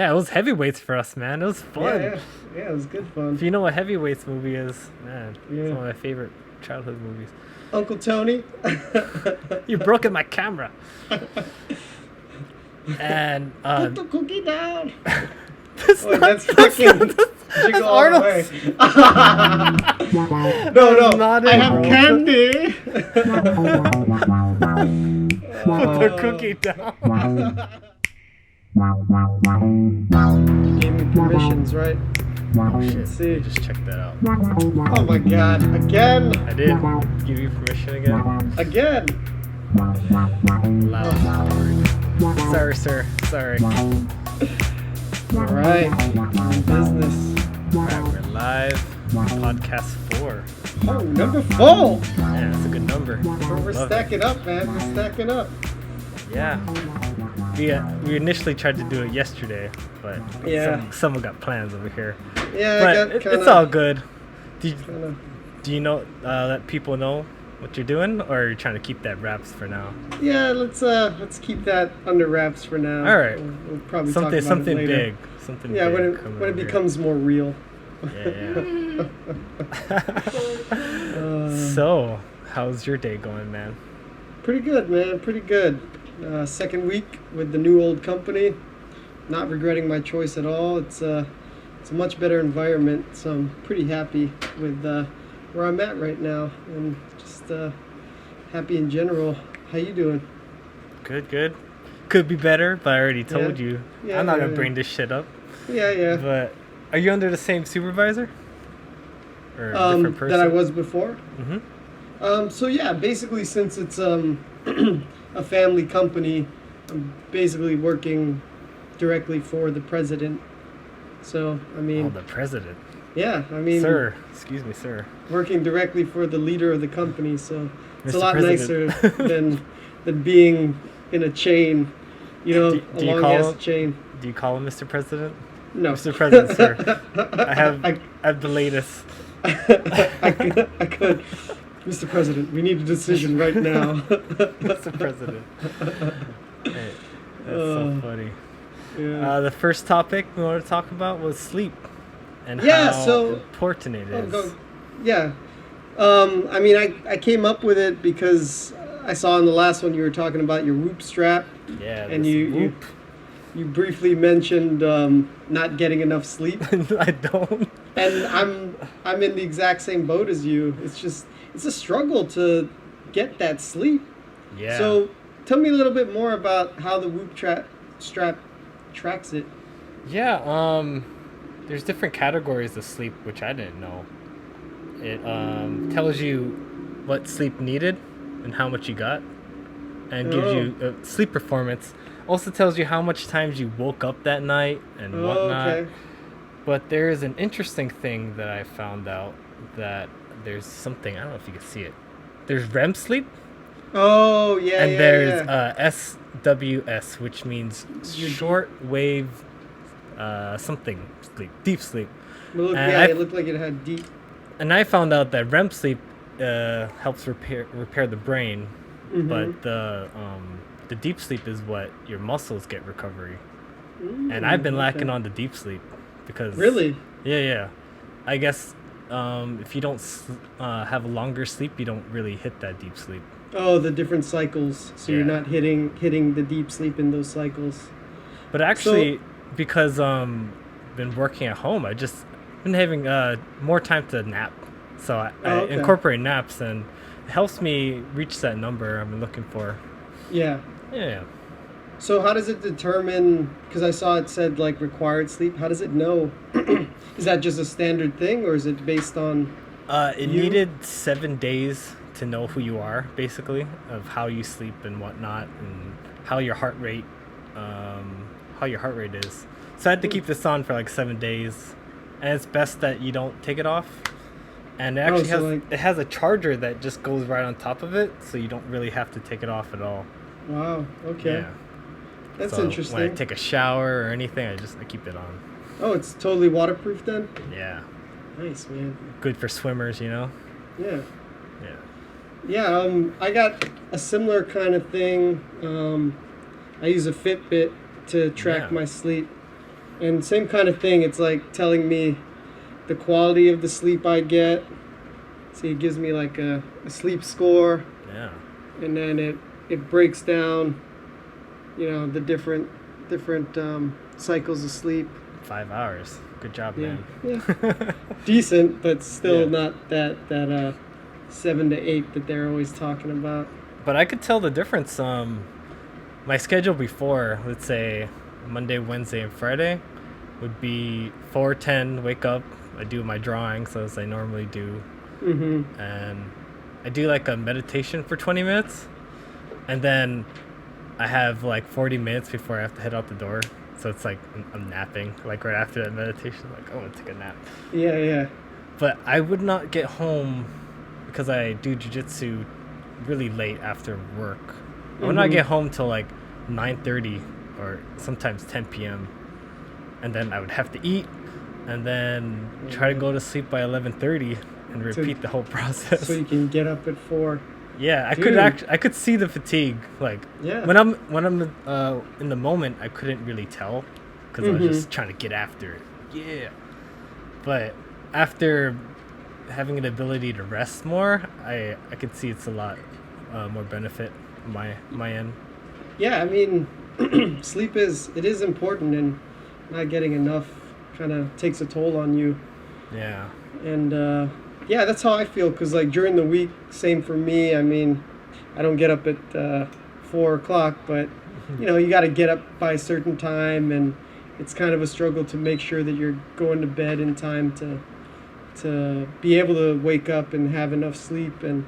Yeah, it was heavyweights for us, man. It was fun. It was good fun. If you know what heavyweights movie is, man, Yeah. it's one of my favorite childhood movies. Uncle Tony. You broke in my camera. And Put the cookie down. that's fucking Jingle All the Way. No, not I it, have bro. candy. Put the cookie down. You gave me permissions, right? Oh shit! Let's see. Just check that out. Oh my god! Again! I did give you permission again. Again! Loud. Sorry, sir. Sorry. All right, business. Alright, we're live. Podcast 4. Oh, number 4. Yeah, that's a good number. We're Love stacking up, man. We're stacking up. it. Yeah. We initially tried to do it yesterday, but Yeah. someone got plans over here. Yeah, But it's all good. Do you know let people know what you're doing, or are you trying to keep that wraps for now? Yeah, let's keep that under wraps for now. All right. We'll probably talk about Something it later. big. Something Yeah, big when it becomes more real. Yeah. So, how's your day going, man? Pretty good, man. Pretty good. Second week with the new old company. Not regretting my choice at all. It's a much better environment, so I'm pretty happy with where I'm at right now, and just happy in general. How you doing? Good. Could be better, but I already told you. Yeah, I'm not gonna yeah. bring this shit up. Yeah. But are you under the same supervisor? Or a different person? That I was before. Mm-hmm. So yeah, basically since it's a family company, I'm basically working directly for the president. So I mean, the president. yeah, I mean, Sir, excuse me, sir. working directly for the leader of the company. So it's a Mr. lot President. nicer than being in a chain, Do a you long call ass him- chain. Do you call him Mr. President? No, Mr. President, sir. I have the latest. I could. Mr. President, we need a decision right now. Mr. President. Hey, that's so funny. Yeah. The first topic we want to talk about was sleep and Yeah, how so- important it is. Yeah. I mean, I came up with it because I saw in the last one you were talking about your whoop strap, Yeah, and this you whoop. you briefly mentioned not getting enough sleep, I don't. and I'm in the exact same boat as you. It's a struggle to get that sleep. Yeah. So tell me a little bit more about how the whoop strap tracks it. Yeah, there's different categories of sleep, which I didn't know. It tells you what sleep needed and how much you got, and gives you sleep performance. Also tells you how much times you woke up that night and whatnot. Okay. But there is an interesting thing that I found out, that there's something, I don't know if you can see it. There's REM sleep, Oh yeah. and yeah, there's yeah. SWS, which means short wave something sleep, deep sleep. It looked like it had deep. And I found out that REM sleep helps repair the brain, but the deep sleep is what your muscles get recovery. And I've been lacking on the deep sleep because Really? yeah. I guess if you don't have a longer sleep, you don't really hit that deep sleep. Oh, the different cycles. So you're Yeah. not hitting the deep sleep in those cycles. But actually, because been working at home, I just been having more time to nap. So I okay. incorporate naps, and it helps me reach that number I've been looking for. Yeah. Yeah. So how does it determine? Because I saw it said like required sleep. How does it know? Is that just a standard thing, or is it based on? It needed 7 days to know who you are, basically, of how you sleep and whatnot, and how your heart rate is. So I had to keep this on for like 7 days, and it's best that you don't take it off. And it actually has a charger that just goes right on top of it, so you don't really have to take it off at all. Wow. Okay. Yeah. That's So interesting. when I take a shower or anything, I keep it on. Oh, it's totally waterproof then. Yeah. Nice, man. Good for swimmers, you know? Yeah. Yeah. Yeah. I got a similar kind of thing. I use a Fitbit to track Yeah. my sleep. And same kind of thing. It's like telling me the quality of the sleep I get. See, it gives me like a sleep score, Yeah. and then it breaks down, the different cycles of sleep. 5 hours. Good job, Yeah, man. yeah, decent, but still Yeah. not that 7 to 8 that they're always talking about. But I could tell the difference. My schedule before, let's say Monday, Wednesday, and Friday, would be 4:10. Wake up. I do my drawings as I normally do, Mm-hmm. and I do like a meditation for 20 minutes, and then I have like 40 minutes before I have to head out the door. So it's like I'm napping, like right after that meditation. Like, oh, I'm gonna take a nap. Yeah, yeah. But I would not get home because I do jujitsu really late after work. I would not Mhm. get home till like 9:30 or sometimes 10 p.m. And then I would have to eat and then try to go to sleep by 11:30 and repeat the whole process. So you can get up at 4. Yeah, Dude. I could see the fatigue. Like Yeah. when I'm in the moment, I couldn't really tell because I was just trying to get after it. Yeah, but after having an ability to rest more, I could see it's a lot more benefit on my end. Yeah, I mean, sleep is important, and not getting enough kind of takes a toll on you. Yeah, And yeah, that's how I feel. Cause like during the week, same for me. I mean, I don't get up at 4 o'clock, but you got to get up by a certain time, and it's kind of a struggle to make sure that you're going to bed in time to be able to wake up and have enough sleep. And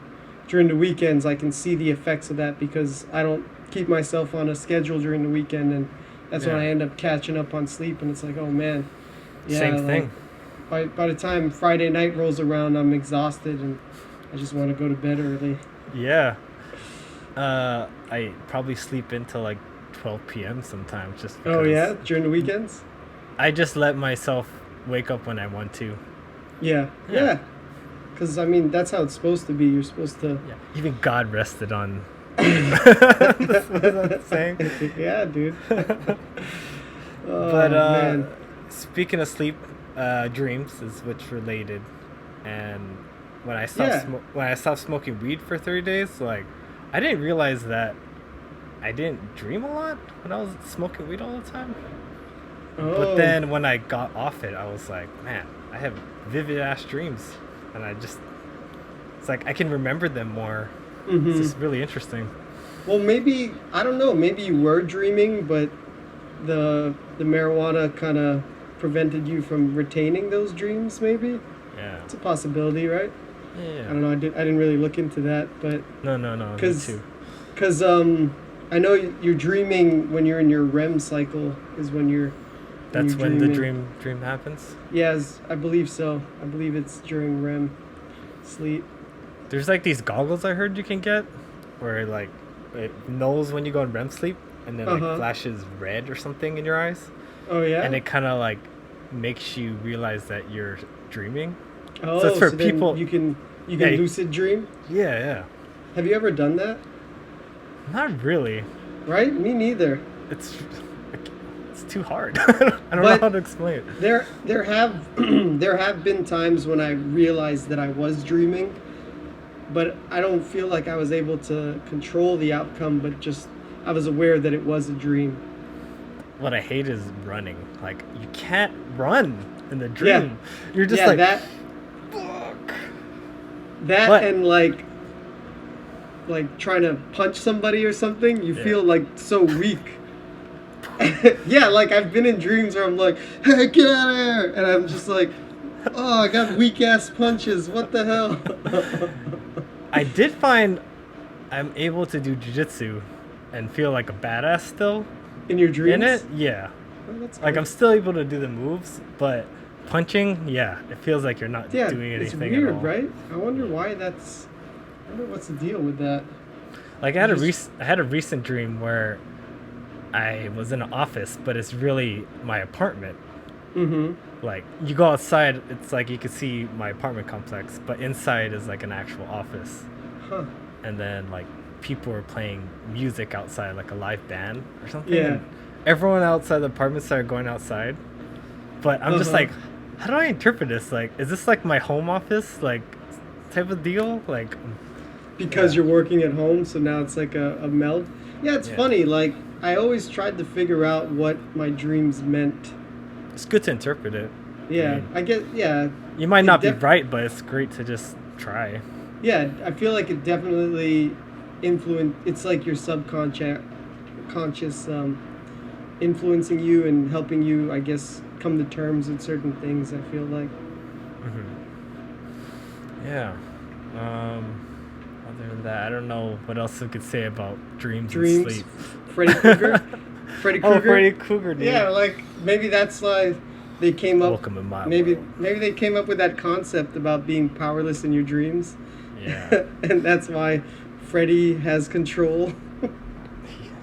during the weekends, I can see the effects of that because I don't keep myself on a schedule during the weekend, and that's when Yeah. I end up catching up on sleep. And it's like, oh man, yeah, same like, thing. by the time Friday night rolls around, I'm exhausted and I just want to go to bed early. Yeah, I probably sleep until like 12 p.m. sometimes just because Oh yeah, during the weekends. I just let myself wake up when I want to. Yeah, Yeah. yeah. Because I mean, that's how it's supposed to be. You're supposed to. Yeah, even God rested on. That's what I'm saying. Yeah, dude. Oh, But man. speaking of sleep, dreams is which related, and when I stopped Yeah. when I stopped smoking weed for 30 days, like I didn't realize that I didn't dream a lot when I was smoking weed all the time. Oh. But then when I got off it, I was like, man, I have vivid ass dreams, and it's like I can remember them more. Mhm. It's just really interesting. Well, maybe I don't know. Maybe you were dreaming, but the marijuana kind of prevented you from retaining those dreams. Maybe Yeah. it's a possibility, right? Yeah. I don't know. I didn't really look into that, but No, me 'cause- too. because I know you're dreaming when you're in your REM cycle is when you're. That's you're when the dreaming. dream happens. Yes, I believe so. I believe it's during REM sleep. There's like these goggles I heard you can get, where like it knows when you go in REM sleep, and then like Uh-huh. flashes red or something in your eyes, Oh yeah. and it kind of like makes you realize that you're dreaming. Oh, so it's for then people- You can Yeah, you- lucid dream. Yeah. Have you ever done that? Not really. Right? Me neither. It's too hard. I don't know But- how to explain it. There have there have been times when I realized that I was dreaming, but I don't feel like I was able to control the outcome. But just I was aware that it was a dream. What I hate is running. Like you can't run in the dream. You're just yeah, like that fuck. that and like trying to punch somebody or something. You Yeah. feel like so weak. Yeah, like I've been in dreams where I'm like, hey, get out of here, and I'm just like, oh, I got weak ass punches. What the hell? I did find I'm able to do jiu-jitsu and feel like a badass still In your dreams? in it. Yeah. Oh, that's Like cool. I'm still able to do the moves, but punching, yeah, it feels like you're not doing it's anything weird, at all. right? I wonder why that's. I wonder what's the deal with that. Like I had Just- I had a recent dream where I was in an office, but it's really my apartment. Mm-hmm. Like you go outside, it's like you can see my apartment complex, but inside is like an actual office. Huh. And then like people were playing music outside, like a live band or something. Yeah. And everyone outside the apartment started going outside, But I'm just like, how do I interpret this? Like, is this like my home office like type of deal? Like, Because you're working at home, so now it's like a meld. Yeah, it's funny. Like, I always tried to figure out what my dreams meant. it's good to interpret it. Yeah, I get. Yeah, You might not be right, but it's great to just try. yeah. I feel like it definitely influence. It's like your subconscious, conscious, influencing you and helping you, I guess, come to terms with certain things. I feel like. Yeah. Other than that, I don't know what else we could say about dreams and Dreams. sleep. Freddy Krueger. Freddy Krueger. Oh, Freddy Krueger, dude. Yeah, like maybe that's why they came up. Welcome in my maybe world. maybe they came up with that concept about being powerless in your dreams. Yeah. And that's why Freddy has control.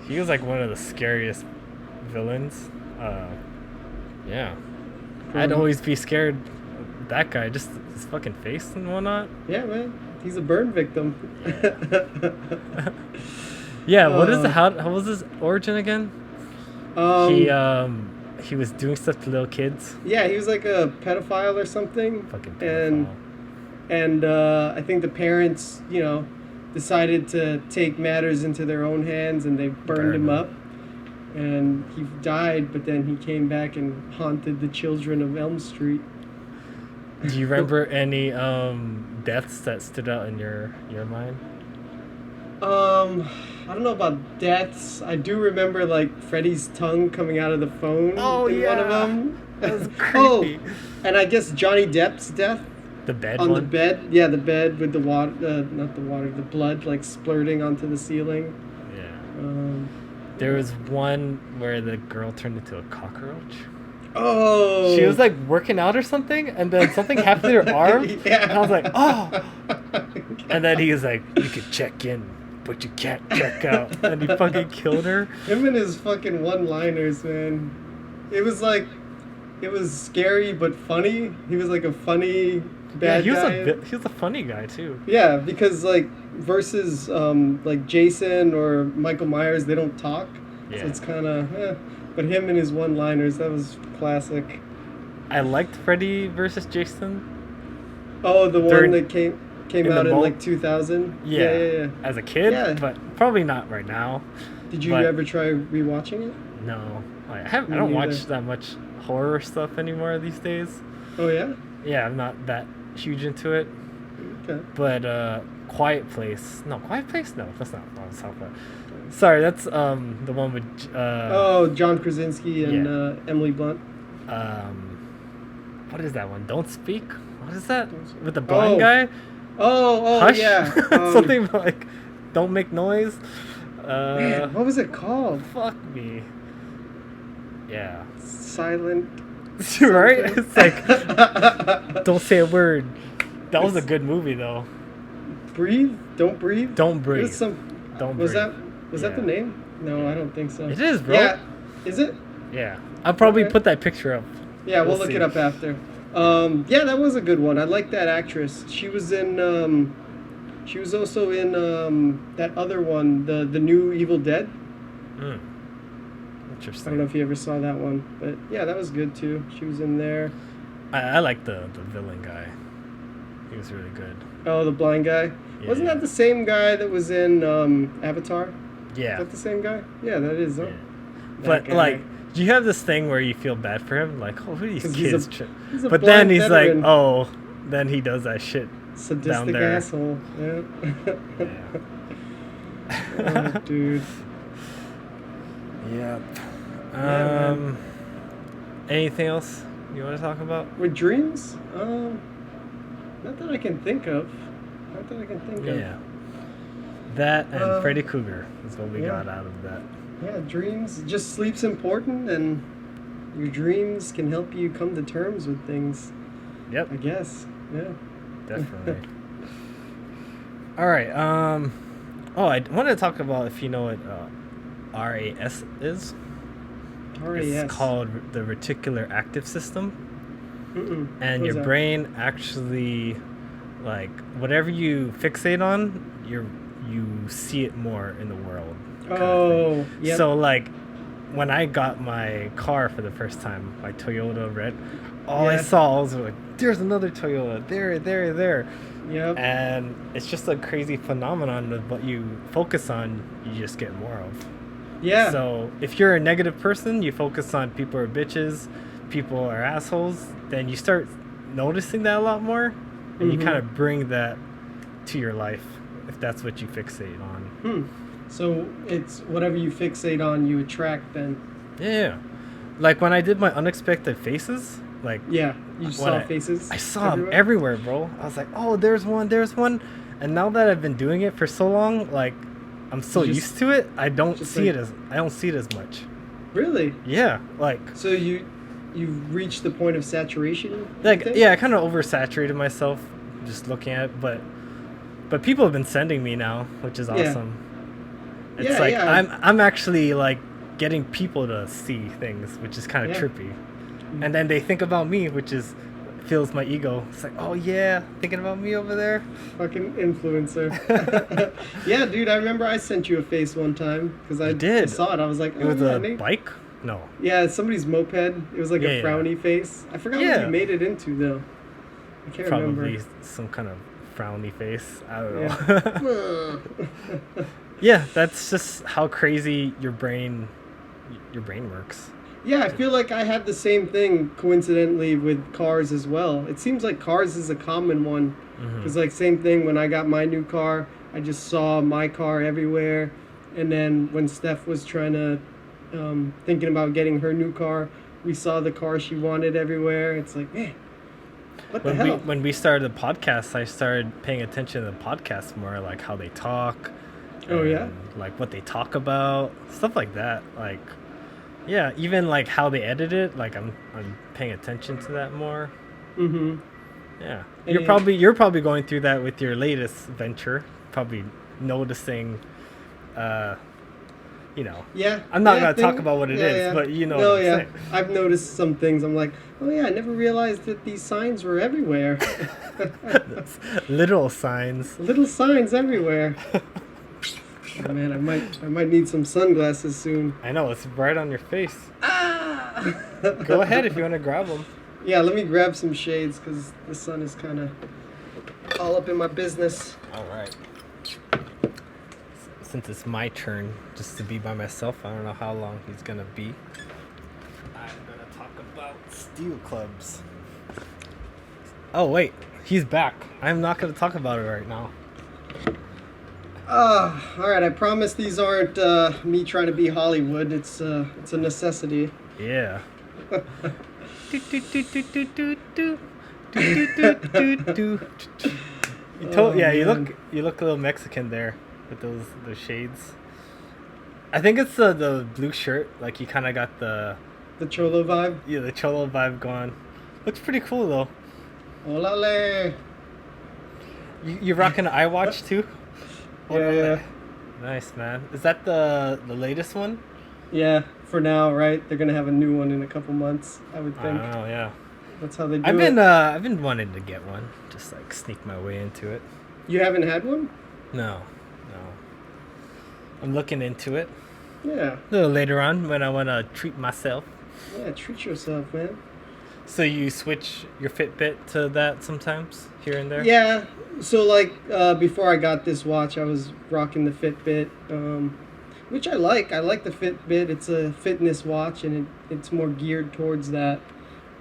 He was like one of the scariest villains. Yeah. I'd always be scared of that guy, just his fucking face and whatnot. Yeah, man. He's a burn victim. Yeah, what is how was his origin again? He was doing stuff to little kids. Yeah, he was like a pedophile or something. Fucking pedophile. And I think the parents, decided to take matters into their own hands, and they burned him up. And he died, but then he came back and haunted the children of Elm Street. Do you remember any deaths that stood out in your mind? I don't know about deaths. I do remember like Freddy's tongue coming out of the phone in one of them. That was creepy. And I guess Johnny Depp's death. The bed on one? the bed. Yeah, the bed with the water, not the water, the blood like splurting onto the ceiling. Yeah. There was one where the girl turned into a cockroach. Oh. She was like working out or something, and then something happened to her arm. Yeah. And I was like, oh. And then he was like, you could check in, but you can't check out. And he fucking killed her. Him and his fucking one-liners, man. It was scary but funny. He was like a funny bad guy. He was a funny guy too. Yeah, because like versus like Jason or Michael Myers, they don't talk. Yeah. So it's kind of but him and his one-liners, that was classic. I liked Freddy versus Jason. Oh, the one that came out in like 2000? Yeah. As a kid, but probably not right now. Did you ever try rewatching it? No. I don't watch that much horror stuff anymore these days. Oh, yeah? Yeah, I'm not that huge into it. Okay. But Quiet Place. No, Quiet Place? No, that's not what I was talking about. Sorry, that's the one with... John Krasinski and Emily Blunt. What is that one? Don't Speak? What is that? With the blind guy? Hush? Yeah. Something like Don't Make Noise. Man, what was it called? Fuck me. Yeah. Silent. Right? It's like, don't say a word. That was a good movie, though. Breathe? Don't Breathe? Don't Breathe. Don't Breathe. Was that the name? No, I don't think so. It is, bro. Yeah. Is it? Yeah. I'll probably put that picture up. Yeah, we'll look it up after. Yeah, that was a good one. I like that actress. She was in she was also in that other one, the new Evil Dead. Interesting. I don't know if you ever saw that one, but yeah, that was good too. She was in there. I like the villain guy. He was really good. Oh, the blind guy? Yeah, Wasn't that the same guy that was in Avatar? Yeah. Is that the same guy? Yeah, that is. Yeah. But like, do you have this thing where you feel bad for him? Like, oh, who are these kids? He's a but then he's veteran. like, oh, then he does that shit. Sadistic down there. asshole. Yeah. Yeah. Oh, dude. Yeah. Man. Anything else you want to talk about? With dreams? Not that I can think of. Yeah. That and Freddy Krueger is what we got out of that. Yeah, dreams. Just sleep's important, and your dreams can help you come to terms with things. Yep. I guess. Yeah. Definitely. All right. I wanted to talk about if you know what RAS is. RAS. It's called the reticular active system. And your brain actually, like, whatever you fixate on, you see it more in the world. Oh, yeah. So, like, when I got my car for the first time, my Toyota Red, all I Yeah. saw was like, there's another Toyota, there. Yep. And it's just a crazy phenomenon of what you focus on, you just get more of. Yeah. So if you're a negative person, you focus on people are bitches, people are assholes, then you start noticing that a lot more, and you kind of bring that to your life if that's what you fixate on. So it's whatever you fixate on, you attract then. Yeah. Like when I did my unexpected faces, like Yeah, you when saw faces. I saw them everywhere, bro. I was like, oh, there's one. And now that I've been doing it for so long, like I'm so used to it, I don't see it as much. Really? Yeah, like So you've reached the point of saturation? you like think? yeah, I kind of oversaturated myself just looking at it, but people have been sending me now, which is awesome. It's Yeah, like yeah. I'm actually like getting people to see things, which is kind of trippy. And then they think about me, which is fills my ego. It's like, oh yeah, thinking about me over there. Fucking influencer. Yeah, dude, I remember I sent you a face one time because I saw it. I was like, oh, It was yeah, a Nate. bike? No. Yeah, it's somebody's moped. It was like a frowny face. I forgot what you made it into though. I can't remember. Probably some kind of frowny face. I don't know. Yeah. Yeah, that's just how crazy your brain works. Yeah, I feel like I had the same thing coincidentally with cars as well. It seems like cars is a common one. Because like same thing when I got my new car, I just saw my car everywhere. And then when Steph was trying to, thinking about getting her new car, we saw the car she wanted everywhere. It's like, man, what the hell? When we started the podcast, I started paying attention to the podcast more, like how they talk. Oh, yeah? Like what they talk about, stuff like that. Like, yeah, even like how they edit it. Like I'm paying attention to that more. Yeah, you're probably going through that with your latest venture. Probably noticing, you know. Yeah. I'm not gonna talk about what it is, but you know. No, what I'm saying. I've noticed some things. I'm like, oh yeah, I never realized that these signs were everywhere. Literal signs. Little signs everywhere. Oh, man, I might need some sunglasses soon. I know, it's right on your face. Ah! Go ahead if you want to grab them. Yeah, let me grab some shades because the sun is kind of all up in my business. All right. Since it's my turn just to be by myself, I don't know how long he's going to be. I'm going to talk about steel clubs. Oh, wait. He's back. I'm not going to talk about it right now. All right, I promise these aren't me trying to be Hollywood. It's a necessity. Yeah. You look a little Mexican there with those shades. I think it's the blue shirt. Like you kind of got the Cholo vibe. Yeah, the Cholo vibe going. Looks pretty cool though. Olale. You rocking an iWatch too? Yeah. Nice, man. Is that the latest one? Yeah, for now, right? They're gonna have a new one in a couple months, I would think. Oh yeah. That's how they do it. I've been wanting to get one, just like sneak my way into it. You haven't had one? No. I'm looking into it. Yeah. A little later on when I want to treat myself. Yeah, treat yourself, man. So you switch your Fitbit to that sometimes, here and there? Yeah. So like before I got this watch, I was rocking the Fitbit, which I like. I like the Fitbit. It's a fitness watch, and it's more geared towards that.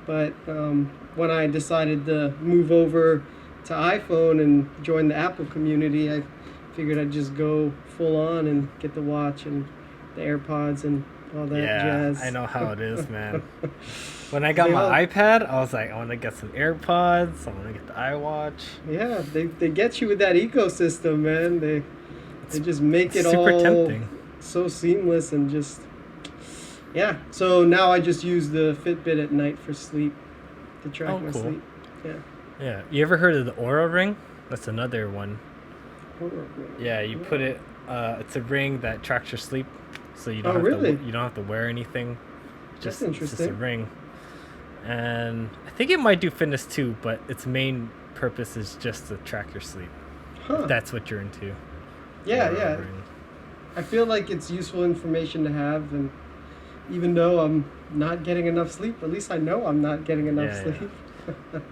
But when I decided to move over to iPhone and join the Apple community, I figured I'd just go full on and get the watch and the AirPods and all that jazz. I know how it is, man. When I got my iPad, I was like, I want to get some AirPods. I want to get the iWatch. Yeah, they get you with that ecosystem, man. They just make it super all tempting. So seamless and just So now I just use the Fitbit at night for sleep to track my sleep. Yeah. You ever heard of the Aura Ring? That's another one. Yeah, you put it. It's a ring that tracks your sleep, so you don't have to wear anything. That's interesting. It's just a ring. And I think it might do fitness too, but its main purpose is just to track your sleep. If that's what you're into. Yeah. I feel like it's useful information to have, and even though I'm not getting enough sleep. At least I know I'm not getting enough Yeah, sleep.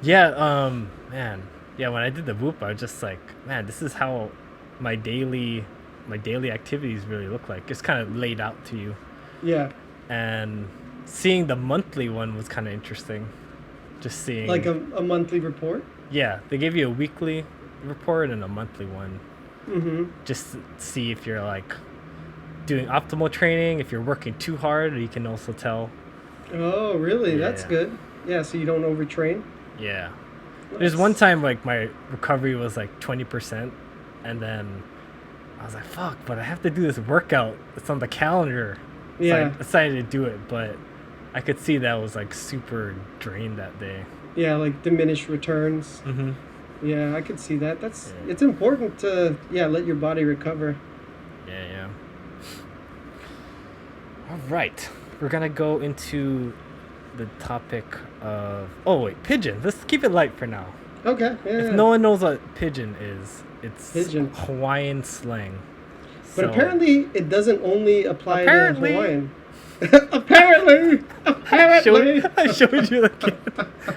yeah. Yeah, man. Yeah, when I did the whoop, I was just like, man, this is how my daily activities really look like. It's kind of laid out to you. Yeah, And seeing the monthly one was kind of interesting. Just like seeing, a monthly report. yeah, they gave you a weekly report and a monthly one. Mm-hmm. Just to see if you're like doing optimal training, if you're working too hard, you can also tell. Oh, really? That's Yeah. good. Yeah, so you don't overtrain. Yeah. There's one time like my recovery was like 20%, and then I was like, fuck, but I have to do this workout. It's on the calendar. So Yeah. I decided to do it, but I could see that I was like super drained that day. Yeah, like diminished returns. Mm-hmm. Yeah, I could see that. Yeah. It's important to let your body recover. Yeah. All right. We're going to go into the topic of... Oh, wait. Pigeon. Let's keep it light for now. Okay. Yeah. If no one knows what pigeon is, it's Pigeon. Hawaiian slang. But So- apparently it doesn't only apply Apparently. to Hawaiian. Apparently. I showed you the kid.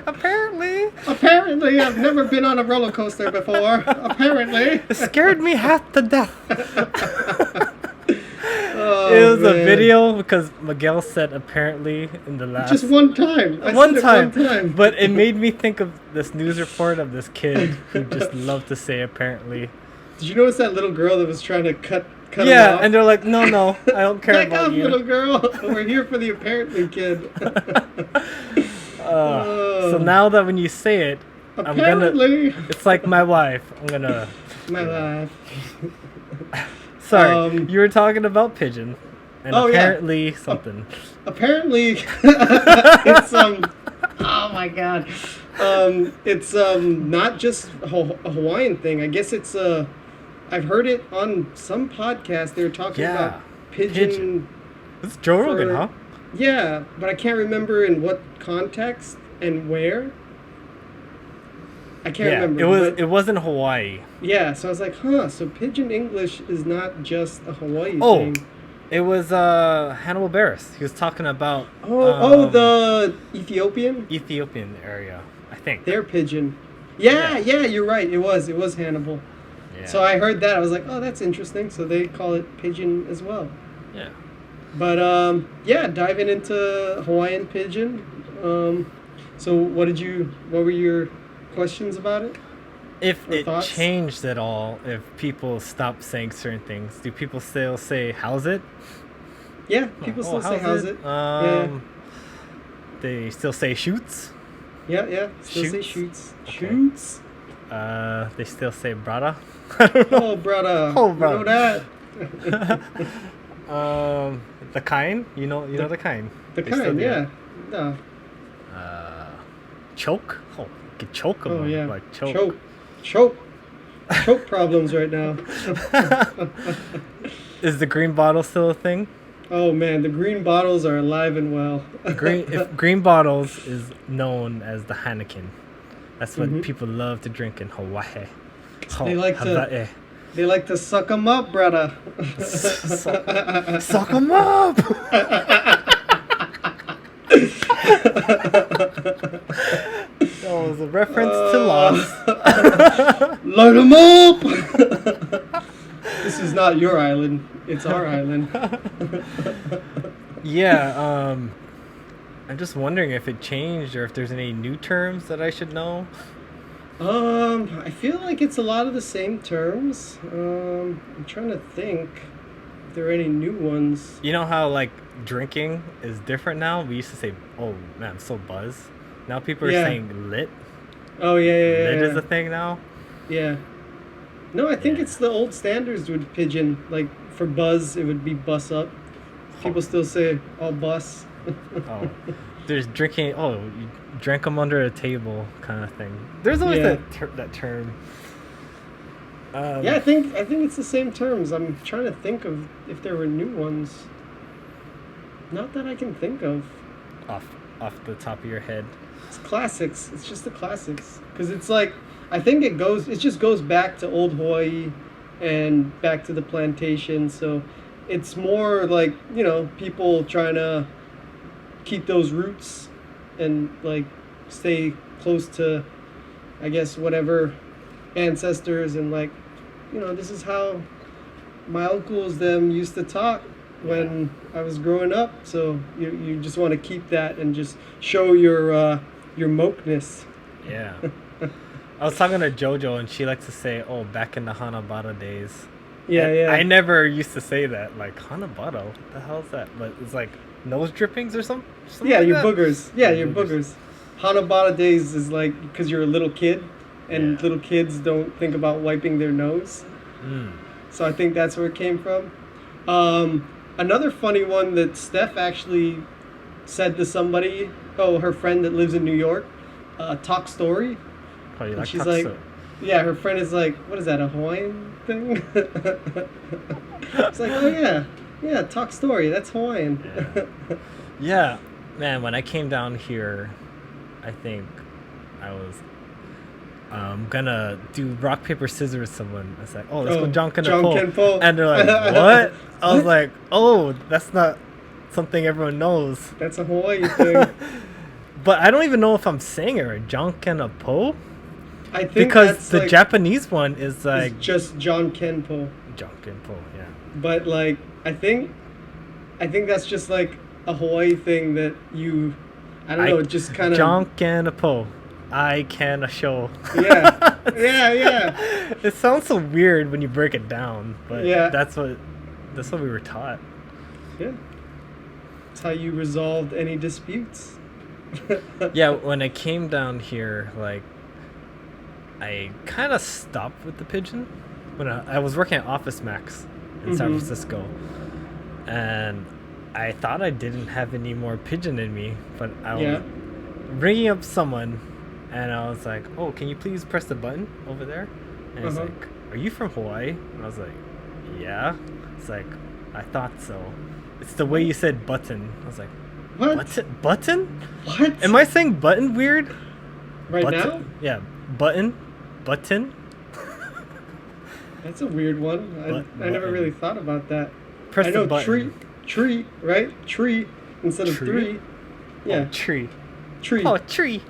Apparently. Apparently, I've never been on a roller coaster before. Apparently. It scared me half to death. Oh, It was a man. video because Miguel said apparently in the last... Just one time. I one said it time, one time. but it made me think of this news report of this kid who just loved to say apparently. Did you notice that little girl that was trying to cut him Yeah, off? and they're like, no, I don't care Back about off, you. little girl. We're here for the apparently kid. So now that when you say it, I'm gonna. Apparently. It's like my wife. I'm gonna. My life. Sorry, you were talking about pigeon, and Oh, yeah. apparently something. Apparently, it's oh my god, it's not just a Hawaiian thing. I guess it's I've heard it on some podcast. They were talking Yeah, about pigeon. It's Joe Rogan, for- huh? Yeah, but I can't remember in what context and where. I can't Yeah, remember. it was. but- It wasn't Hawaii. yeah, so I was like, so pigeon English is not just a Hawaii Oh, thing. it was Hannibal Barris. He was talking about The Ethiopian. Ethiopian area, I think. Their pigeon. Yeah, Yeah. you're right. It was Hannibal. Yeah. So I heard that. I was like, oh, that's interesting. So they call it pigeon as well. Yeah. But diving into Hawaiian pigeon. So what were your questions about it? If Or it thoughts? changed at all, if people stopped saying certain things, do people still say "how's it"? Yeah, people still say how's it. They still say "shoots." Yeah. Still say Shoots? shoots. Okay. Shoots. They still say "brada." Oh, brother. Oh, You brother. know that. The kind, you know the kind. The They still kind, do yeah. that. No. Choke. Oh, you could choke them. Oh, yeah. Like choke. Choke problems right now. Is the green bottle still a thing? Oh man, the green bottles are alive and well. If green bottles is known as the Heineken. That's what Mhm. people love to drink in Hawaii. They like to- Hawaii. They like to suck 'em up, brother. Suck 'em up! That was a reference to Lost. Light 'em up. This is not your island. It's our island. Yeah, I'm just wondering if it changed or if there's any new terms that I should know. I feel like it's a lot of the same terms. I'm trying to think if there are any new ones. You know how like drinking is different now? We used to say, "Oh man, I'm so buzzed." Now people are Yeah. saying "lit." Oh yeah. Lit is a thing now. Yeah. No, I think Yeah. it's the old standards with pigeon. Like for buzz, it would be bus up. People still say all bus. Oh, there's drinking. Oh, you drank them under a table, kind of thing. There's always Yeah. that term. Yeah, I think it's the same terms. I'm trying to think of if there were new ones. Not that I can think of. Off the top of your head. It's classics. It's just the classics. Because it's like, I think it just goes back to old Hawaii and back to the plantation. So it's more like, people trying to keep those roots and like stay close to, I guess, whatever ancestors, and like, this is how my uncles them used to talk when I was growing up. So you just want to keep that and just show your mokeness. Yeah. I was talking to JoJo, and she likes to say, "Oh, back in the Hanabata days." Yeah, and yeah. I never used to say that. Like, Hanabata, what the hell is that? But it's like nose drippings or something. Yeah, like your that? boogers. Yeah, your boogers. Hanabata days is like because you're a little kid, and little kids don't think about wiping their nose. So I think that's where it came from. Another funny one that Steph actually said to somebody, her friend that lives in New York, talk story. Oh, you And like she's Takso? like, yeah, her friend is like, what is that, a Hawaiian thing? It's like, oh yeah, talk story, that's Hawaiian. Yeah, man, when I came down here, I think I was gonna do rock, paper, scissors with someone. I was like, oh, let's go John Kenpo. And they're like, what? I was like, oh, that's not something everyone knows. That's a Hawaii thing. But I don't even know if I'm saying it right. John Kenpo? I think because the like, Japanese one is like... It's just John Kenpo. John Kenpo, yeah. But like, I think that's just like a Hawaii thing that I don't know, just kind of... John Kenpo. I can show. Yeah. Yeah. It sounds so weird when you break it down, but yeah. That's what we were taught. Yeah. That's how you resolved any disputes. Yeah, when I came down here, like, I kind of stopped with the pigeon when I was working at Office Max in San Francisco, and I thought I didn't have any more pigeon in me, but I was ringing up someone, and I was like, "Oh, can you please press the button over there?" And it's like, "Are you from Hawaii?" And I was like, "Yeah." It's like, "I thought so." It's the way you said button. I was like, "What? Button? What? Am I saying button weird?" Right button? now? Yeah, button. That's a weird one. I never really thought about that. Press I know the button. Tree, right? Tree instead of three. Yeah. Oh, tree. Tree. Oh, tree.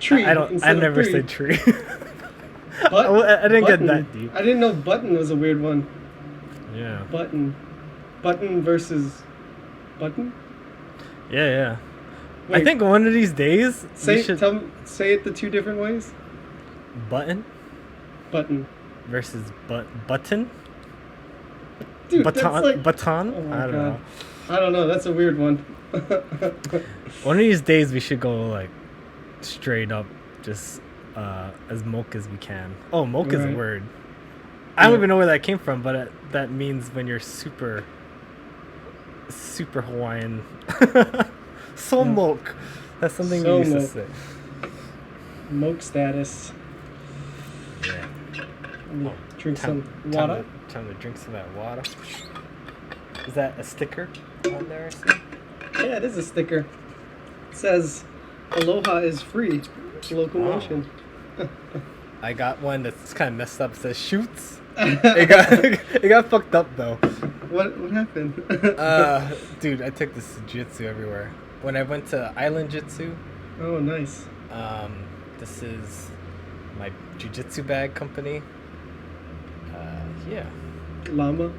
Tree. I never said tree. I didn't get that deep. I didn't know button was a weird one. Yeah. Button versus button. Yeah. Wait, I think one of these days say it the two different ways. Button versus button. Dude, baton. that's like, baton. Oh my I don't know. I don't know. That's a weird one. One of these days we should go like straight up, just as moke as we can. Oh, moke is a word. I don't even know where that came from, but that means when you're super Hawaiian. So moke. That's something we used to say. Moke status. Yeah. Drink some water. Time to drink some of that water. Is that a sticker on there or something? Yeah, it is a sticker. It says, "Aloha is free. Locomotion." Oh. I got one that's kind of messed up. It says shoots. It got fucked up though. What happened? Dude, I took this jiu-jitsu everywhere. When I went to Island Jitsu. Oh, nice. This is my jiu-jitsu bag company. Yeah. Llama.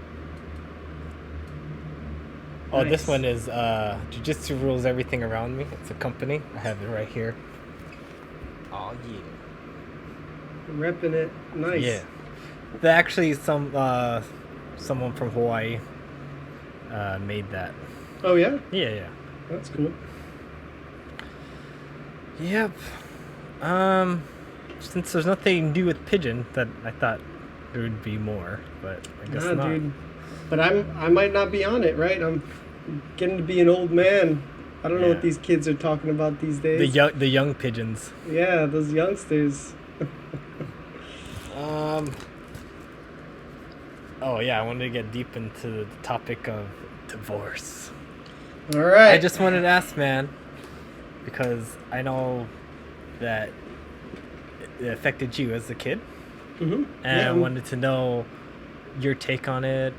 Oh, nice. This one is Jiu-Jitsu Rules Everything Around Me. It's a company. I have it right here. Oh, yeah. Repping it. Nice. Yeah. They actually, someone from Hawaii made that. Oh, yeah? Yeah. That's cool. Yep. Since there's nothing new with pigeon, that I thought there would be more, but I guess not. Dude. But I might not be on it, right? I'm getting to be an old man. I don't know what these kids are talking about these days. The young pigeons. Yeah, those youngsters. Oh yeah, I wanted to get deep into the topic of divorce. All right. I just wanted to ask, man, because I know that it affected you as a kid. Mm-hmm. And I wanted to know your take on it.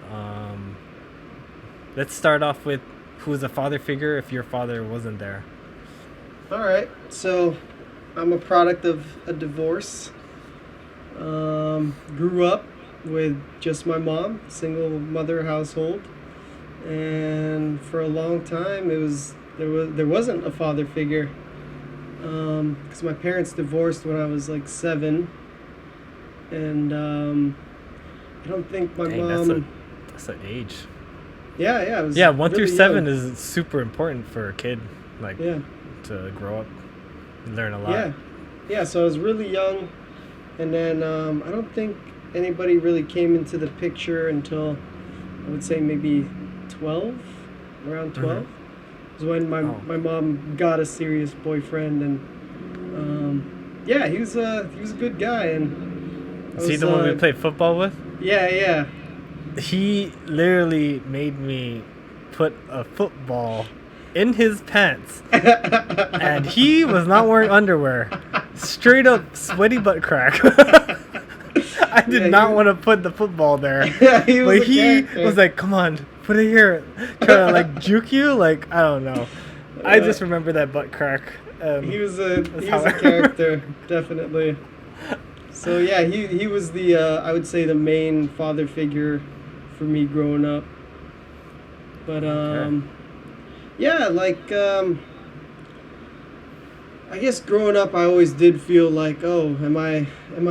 Let's start off with who was a father figure if your father wasn't there? All right. So, I'm a product of a divorce. Grew up with just my mom, single mother household, and for a long time there wasn't a father figure. Because my parents divorced when I was like 7, and I don't think my Dang, mom. that's an age. Yeah, it was. Yeah, 1 through really 7 young. is super important for a kid, like Yeah. to grow up and learn a lot. Yeah. So I was really young, and then I don't think anybody really came into the picture until I would say maybe 12, around 12. Mm-hmm. Was when my mom got a serious boyfriend, and yeah, he was a good guy, and Is he the one we played football with? Yeah. He literally made me put a football in his pants, and he was not wearing underwear. Straight up sweaty butt crack. I did not want to put the football there. Yeah, he was but he was like, come on, put it here. Trying to like juke you. Like, I don't know. I just remember that butt crack. He was a character, definitely. So yeah, he was the I would say the main father figure for me growing up. But yeah, like I guess growing up I always did feel like, oh, am I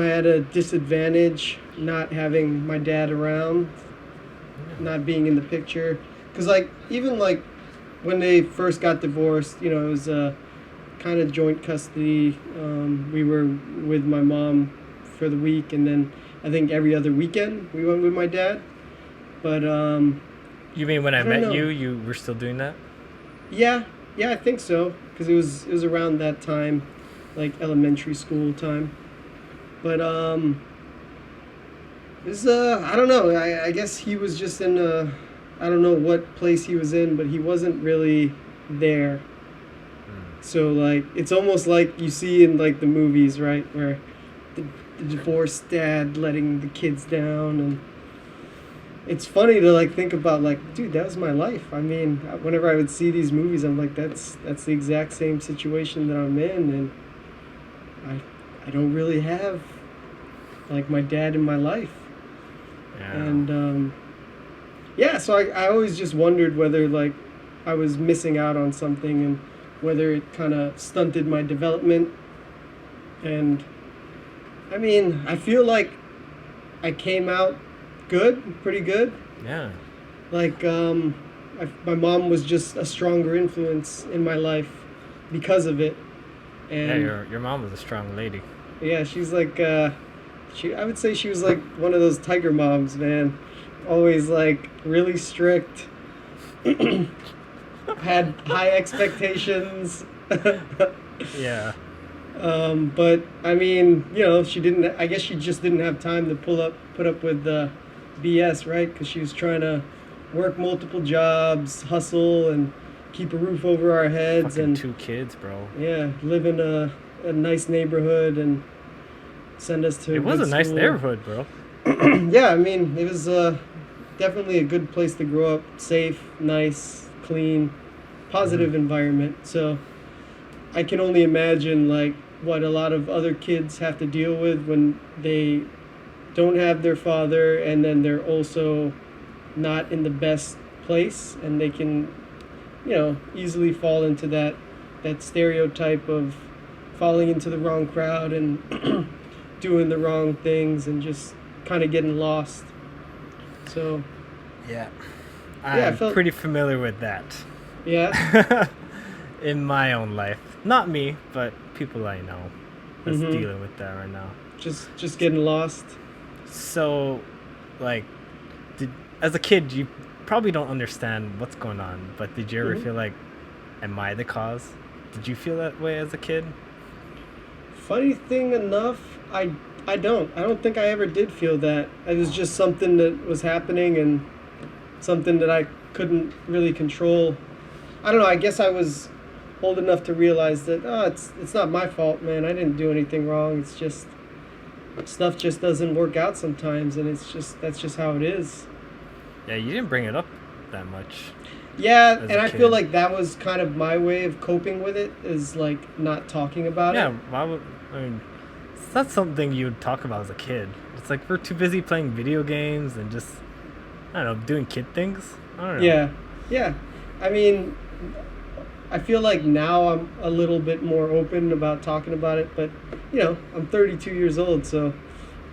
at a disadvantage not having my dad around, not being in the picture? Because like even like when they first got divorced, it was kind of joint custody. We were with my mom for the week, and then I think every other weekend we went with my dad. But you mean when I met you, you were still doing that? Yeah, I think so, because it was around that time, like elementary school time. But it was I don't know. I guess he was just in I don't know what place he was in, but he wasn't really there. So like it's almost like you see in like the movies, right, where the divorced dad letting the kids down, and it's funny to like think about like, dude, that was my life. I mean, whenever I would see these movies, I'm like, that's the exact same situation that I'm in, and I don't really have like my dad in my life. Yeah. And yeah, so I always just wondered whether like I was missing out on something, and whether it kind of stunted my development. And I mean, I feel like I came out pretty good. Yeah. Like my mom was just a stronger influence in my life because of it. And yeah, your mom was a strong lady. Yeah, she's like I would say she was like one of those tiger moms, man. Always like really strict. Had high expectations. Yeah. But I mean, she didn't. I guess she just didn't have time to put up with the BS, right? Because she was trying to work multiple jobs, hustle, and keep a roof over our heads. Fucking and 2 kids, bro. Yeah, live in a nice neighborhood and send us to. It was a nice school. neighborhood, bro. Yeah, I mean, it was definitely a good place to grow up. Safe, nice, clean, positive environment. So I can only imagine like what a lot of other kids have to deal with when they don't have their father, and then they're also not in the best place, and they can easily fall into that stereotype of falling into the wrong crowd and doing the wrong things and just kind of getting lost. So yeah, I'm pretty familiar with that. Yeah. In my own life, not me, but people I know that's dealing with that right now. Just getting lost. So, like, as a kid, you probably don't understand what's going on, but did you ever feel like, am I the cause? Did you feel that way as a kid? Funny thing enough, I don't think I ever did feel that. It was just something that was happening and something that I couldn't really control. I don't know, I guess I was old enough to realize that it's not my fault, man. I didn't do anything wrong. It's just stuff just doesn't work out sometimes, and that's just how it is. Yeah, you didn't bring it up that much. Yeah, as and a I kid. feel like that was kind of my way of coping with it, is like not talking about Yeah, it. why would I mean? It's not something you'd talk about as a kid. It's like we're too busy playing video games and just I don't know doing kid things. I don't know. Yeah, yeah. I mean, I feel like now I'm a little bit more open about talking about it, but I'm 32 years old, so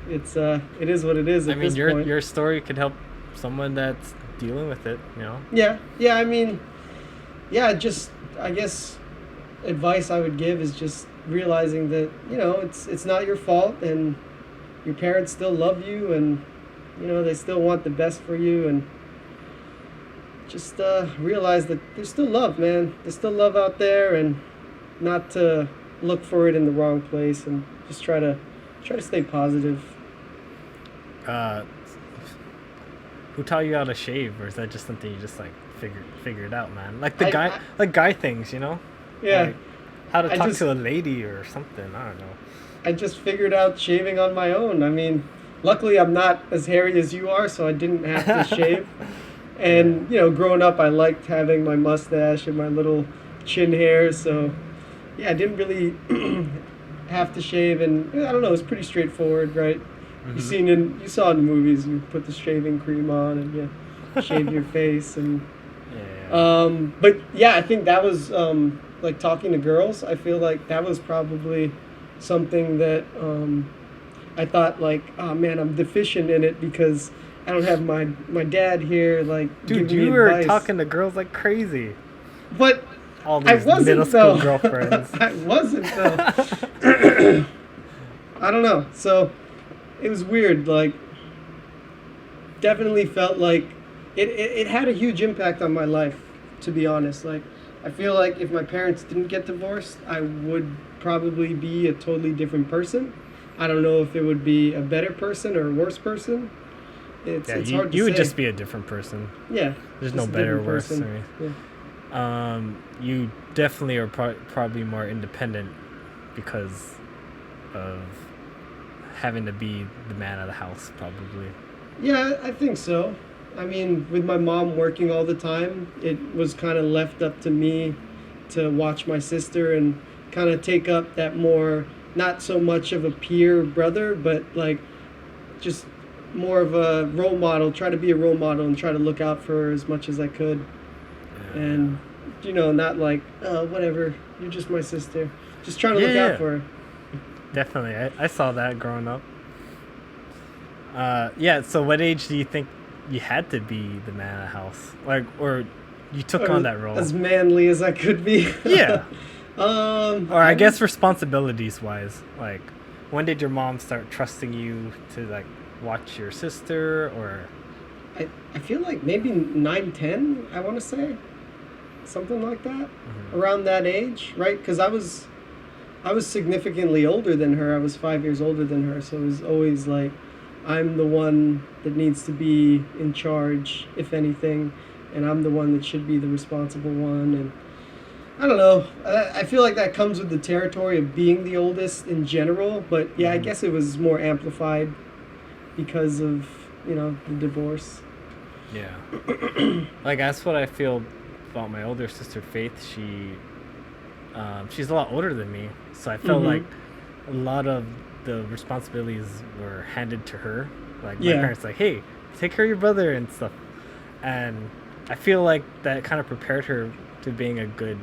it is what it is I at mean, this point. your story could help someone that's dealing with it. You know. Yeah, yeah. I mean, yeah. Just I guess advice I would give is just realizing that it's not your fault, and your parents still love you, and they still want the best for you, and just realize that there's still love, man. There's still love out there, and not to look for it in the wrong place, and just try to stay positive. Uh, who taught you how to shave, or is that just something you just like figured out, man? Like like guy things, you know? Yeah, Like how to I talk just to a lady or something. I don't know. I just figured out shaving on my own. I mean, luckily I'm not as hairy as you are, so I didn't have to shave. And growing up, I liked having my mustache and my little chin hair, so yeah, I didn't really have to shave, and I don't know, it's pretty straightforward, right? You saw in the movies, you put the shaving cream on and you shave your face, and Yeah. but yeah, I think that was like talking to girls. I feel like that was probably something that I thought like, oh man, I'm deficient in it because I don't have my dad here like Dude, giving you me were advice. talking to girls like crazy. But All I these middle wasn't school though. girlfriends. I wasn't though. I don't know. So it was weird. Like, definitely felt like it had a huge impact on my life, to be honest. Like, I feel like if my parents didn't get divorced, I would probably be a totally different person. I don't know if it would be a better person or a worse person. It's you, hard to you say. would just be a different person. Yeah. There's just no a better or different worse. person. I mean, Yeah. you definitely are probably more independent because of having to be the man of the house, probably. Yeah, I think so. I mean, with my mom working all the time, it was kind of left up to me to watch my sister and kind of take up that more, not so much of a peer brother, but like just more of a role model, try to be a role model and try to look out for her as much as I could. And, not like, oh, whatever, you're just my sister. Just trying to look out for her. Definitely. I saw that growing up. Yeah, so what age do you think you had to be the man of the house? Like, or you took on that role? As manly as I could be. Yeah. Or I guess was- responsibilities wise. Like, when did your mom start trusting you to, like, watch your sister, or... I feel like maybe 9, 10, I want to say. Something like that. Around that age, right? Because I was significantly older than her. I was 5 years older than her, so it was always like, I'm the one that needs to be in charge, if anything, and I'm the one that should be the responsible one. And I don't know. I feel like that comes with the territory of being the oldest in general, but yeah, I guess it was more amplified because of, the divorce. Yeah. Like, that's what I feel about my older sister, Faith. She's a lot older than me, so I felt like a lot of the responsibilities were handed to her. Like, my parents like, hey, take care of your brother and stuff. And I feel like that kind of prepared her to being a good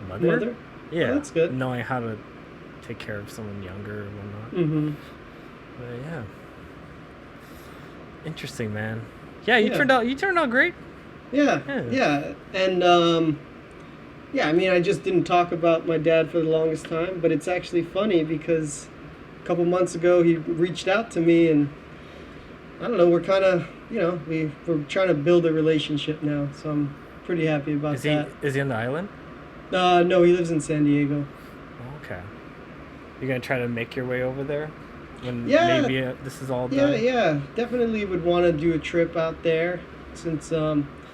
mother. Yeah. Oh, that's good. Knowing how to take care of someone younger and whatnot. Mm-hmm. But yeah. Interesting, man. Yeah, you Yeah. turned out great. Yeah. And I mean, I just didn't talk about my dad for the longest time, but it's actually funny because a couple months ago he reached out to me, and I don't know, we're kind of, we're trying to build a relationship now, so I'm pretty happy about that. Is he on the island? No, he lives in San Diego. Oh, okay. You're gonna try to make your way over there when Yeah. maybe this is all done. Yeah, definitely would want to do a trip out there, since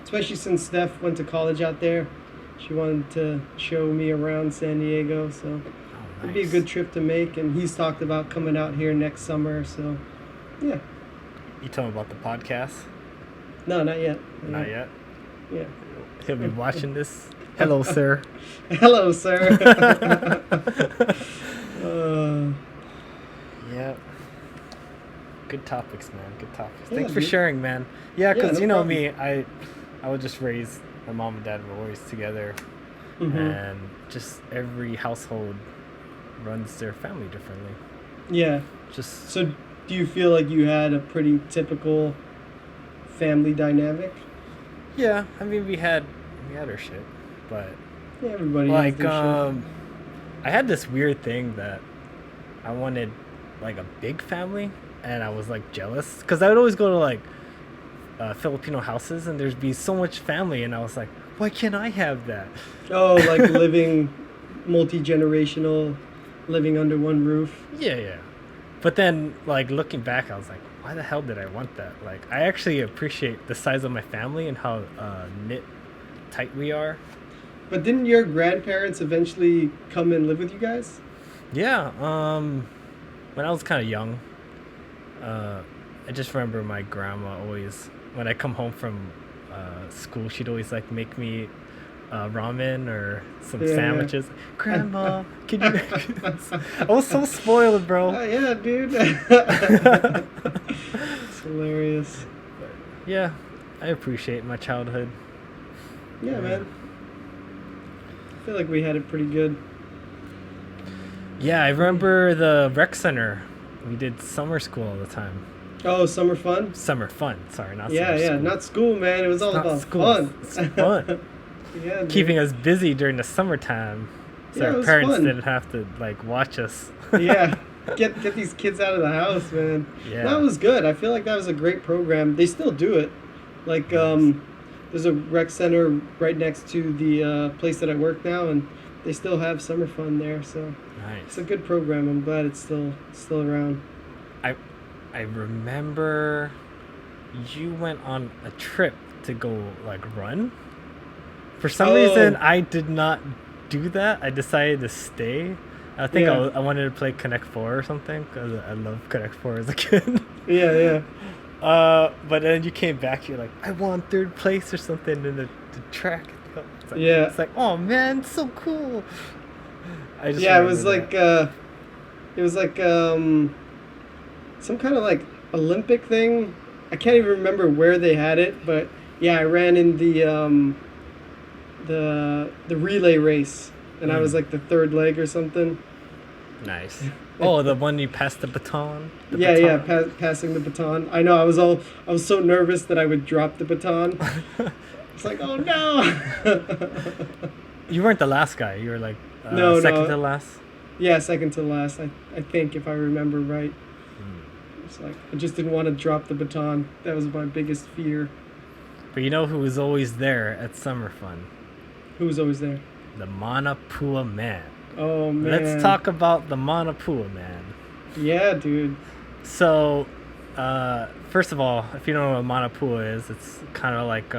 especially since Steph went to college out there. She wanted to show me around San Diego, so Oh, it'd be a nice. good trip to make. And he's talked about coming out here next summer, so yeah. You told him about the podcast? No, not yet. Not yet. Yeah. He'll be watching this. Hello, sir. Hello, sir. uh, Yeah. Good topics, man. Good topics. Yeah, Thanks for dude. sharing, man. Yeah, because no you know problem. me, I would just raise my mom and dad were always together, and just every household runs their family differently. Yeah. Just So, do you feel like you had a pretty typical family dynamic? yeah. I mean, we had our shit, but Yeah, everybody has like their shit. I had this weird thing that I wanted like a big family, and I was like jealous because I would always go to like Filipino houses, and there'd be so much family, and I was like, why can't I have that? Oh, like living multi-generational, living under one roof. Yeah, yeah. But then, like, looking back, I was like, why the hell did I want that? Like, I actually appreciate the size of my family and how knit tight we are. But didn't your grandparents eventually come and live with you guys? Yeah, when I was kind of young, I just remember my grandma always, when I come home from school, she'd always, like, make me ramen or some Yeah. sandwiches. Grandma, can you make this? I was so spoiled, bro. Yeah, dude. It's hilarious. Yeah, I appreciate my childhood. Yeah, man. I feel like we had it pretty good. Yeah, I remember the rec center. We did summer school all the time. Oh, summer fun? Summer fun. Sorry, not Yeah, summer yeah. school. Not school, man. It was all Not about school. fun. It's fun. Yeah, dude. Keeping us busy during the summertime, so Yeah, it our was parents fun. didn't have to like watch us. Yeah. Get these kids out of the house, man. Yeah. That was good. I feel like that was a great program. They still do it. Like, there's a rec center right next to the place that I work now, and they still have summer fun there. So it's Nice. a good program. I'm glad it's still around. I remember you went on a trip to go like run. For some Oh. reason, I did not do that. I decided to stay. I think Yeah. I wanted to play Connect 4 or something because I loved Connect 4 as a kid. Yeah, yeah. But then you came back. You're like, I won third place or something in the track. Yeah. It's like, oh man, so cool. I just Yeah, it was remember like some kind of like Olympic thing. I can't even remember where they had it, but yeah, I ran in the relay race, and I was like the third leg or something. that. Nice. Oh, the one you passed the baton. The Yeah, baton? passing the baton. I know. I was so nervous that I would drop the baton. It's like, oh no. You weren't the last guy. You were like No, second no. to last. Yeah, second to last. I think if I remember right. It's like I just didn't want to drop the baton. That was my biggest fear. But you know who was always there at Summer Fun? Who was always there? The Manapua Man. Oh man. Let's talk about the Manapua Man. Yeah, dude. So, first of all, if you don't know what Manapua is, it's kind of like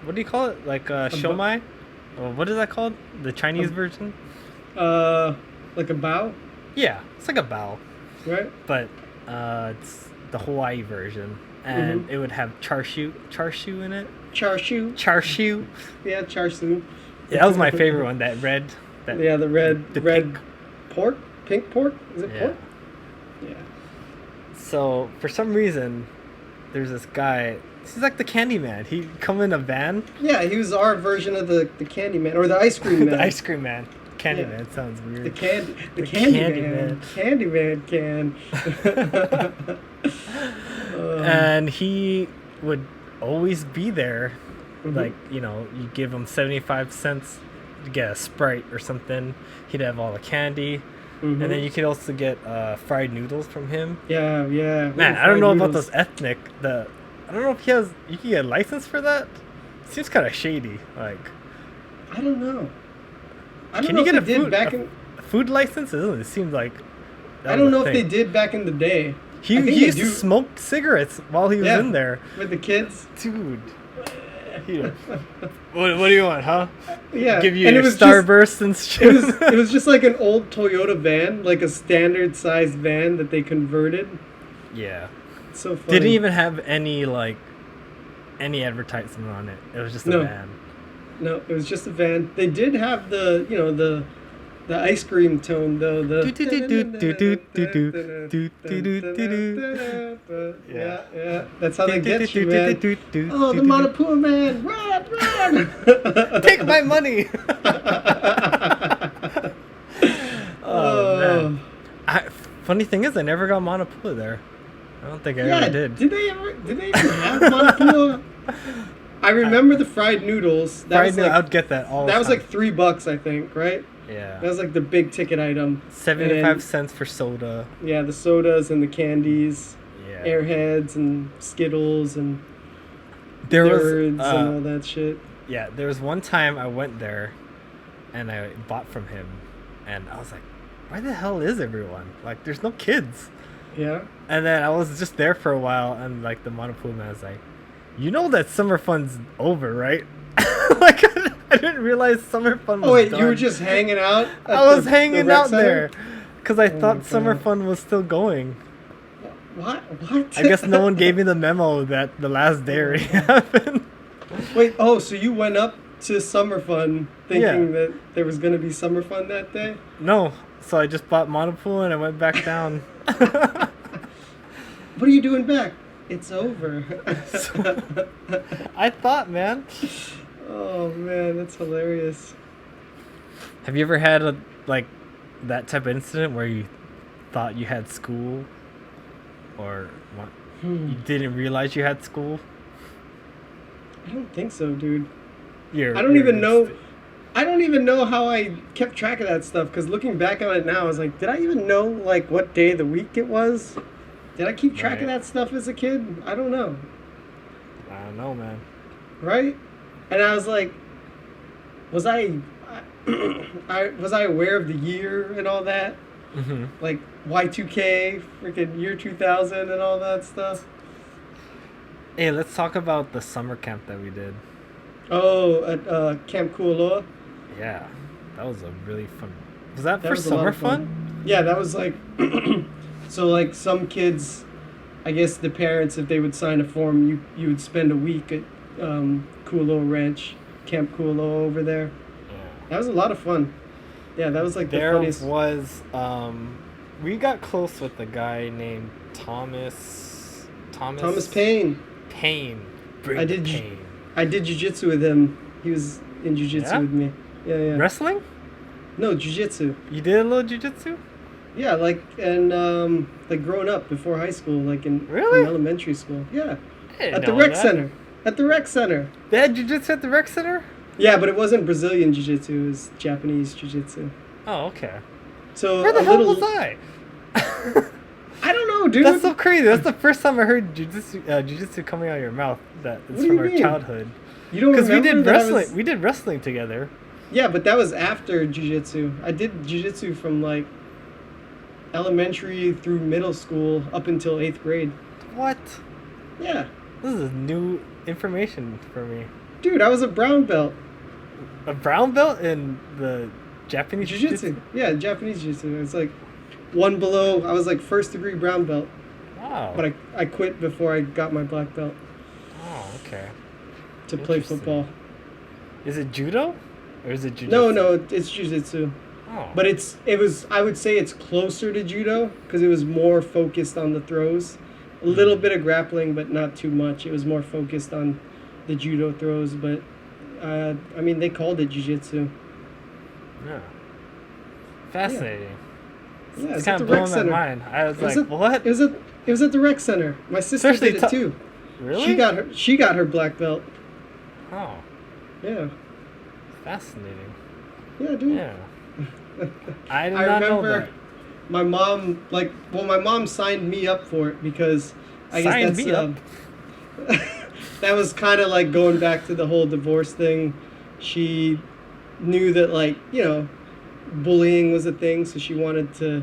what do you call it? Like shomai? Or what is that called? The Chinese version? Like a bow, Yeah, it's like a bao, right? but it's the Hawaii version, and it would have char siu in it. Char siu. Char siu. Yeah, char siu. Yeah, that was my favorite one. That red. That, Yeah, the red the red pink. pork, pink pork. Is it Yeah. pork? Yeah. So for some reason, there's this guy. He's like the candy man. He come in a van. Yeah, he was our version of the candy man or the ice cream man. The ice cream man. Candy Yeah. man sounds weird. The candy Candy man. Candy man can. And he would always be there. Mhm. Like, you know, you give him 75 cents to get a Sprite or something. He'd have all the candy. And then you could also get fried noodles from him. Yeah, yeah. Man, Ooh, I don't know fried about noodles. those ethnic. I don't know if you can get a license for that. Seems kind of shady. Like, I don't know. I don't can know you get if a they did food, back a in. food license? It seems like that I was don't a know if they thing. did back in the day. He, I think he they used to do. smoke cigarettes while he was Yeah. in there. With the kids. Dude. What do you want, huh? Yeah. Give you and your it was Starburst and shit. it was just like an old Toyota van, like a standard sized van that they converted. Yeah. It's so funny. Didn't even have any any advertisement on it. It was just No. a van. No, it was just a van. They did have the, the ice cream tone though. Yeah. That's how they get you, man. Oh, the Manapua Man, run! Take my money. Oh man. Funny thing is, I never got Manapua there. I don't think I ever did. Did they even have Manapua? I remember the fried noodles. I'd get that all the time. That was like $3, I think, right? Yeah. That was like the big ticket item. 75 cents for soda. Yeah, the sodas and the candies. Yeah. Airheads and Skittles and there Nerds was, and all that shit. Yeah, there was one time I went there and I bought from him and I was like, why the hell is everyone? Like, there's no kids. Yeah. And then I was just there for a while and like the Manapua Man was like, you know that summer fun's over, right? Like, I didn't realize summer fun was done. You were just hanging out? I was hanging out there because I thought summer fun was still going. What? I guess no one gave me the memo that the last day already happened. Wait, so you went up to summer fun thinking that there was going to be summer fun that day? No, so I just bought Manapua and I went back down. What are you doing back? It's over. I thought, man. Oh man, that's hilarious. Have you ever had that type of incident where you thought you had school, or what? You didn't realize you had school? I don't think so, dude. I don't even know how I kept track of that stuff. Because looking back on it now, I was like, did I even know like what day of the week it was? Did I keep track of that stuff as a kid? I don't know. I don't know, man. Right? And I was like, was I aware of the year and all that? Mm-hmm. Like Y2K, freaking year 2000 and all that stuff? Hey, let's talk about the summer camp that we did. Oh, at Camp Kualoa? Yeah, that was a really fun... Was that for summer fun? Yeah, that was like... So, like, some kids, I guess the parents, if they would sign a form, you would spend a week at Kualoa Ranch, Camp Kualoa over there. Yeah. That was a lot of fun. Yeah, that was like the funniest. There was... we got close with a guy named Thomas Payne. Payne. I did jiu-jitsu with him. He was in jiu-jitsu with me. Yeah. Wrestling? No, jiu-jitsu. You did a little jiu-jitsu? Yeah, like growing up before high school, like in elementary school. Yeah. At the rec center. At the rec center. They had jiu-jitsu at the rec center? Yeah, but it wasn't Brazilian jiu-jitsu, it was Japanese jiu-jitsu. Oh, okay. So where the hell was I? I don't know, dude. That's so crazy. That's the first time I heard jiu-jitsu coming out of your mouth. That it's from our childhood. You don't remember? Because we did wrestling. We did wrestling together. Yeah, but that was after jiu-jitsu. I did jiu-jitsu from like elementary through middle school up until 8th grade. What? Yeah. This is new information for me. Dude, I was a brown belt. A brown belt in the Japanese jiu-jitsu? Yeah, Japanese jiu-jitsu. It's like one below. I was like 1st degree brown belt. Wow. But I quit before I got my black belt. Oh, okay. To play football. Is it judo? Or is it jiu-jitsu? No, it's jiu-jitsu. Oh. But I would say it's closer to judo because it was more focused on the throws. A little bit of grappling, but not too much. It was more focused on the judo throws, but they called it jiu-jitsu. Yeah. Fascinating. Yeah, it's kind of blowing my mind. I was like, what? It was at the rec center. My sister did it too. Really? She got her black belt. Oh. Yeah. Fascinating. Yeah, dude. Yeah. I did not know that. My mom, my mom signed me up for it because I guess that's that was kind of like going back to the whole divorce thing. She knew that bullying was a thing, so she wanted to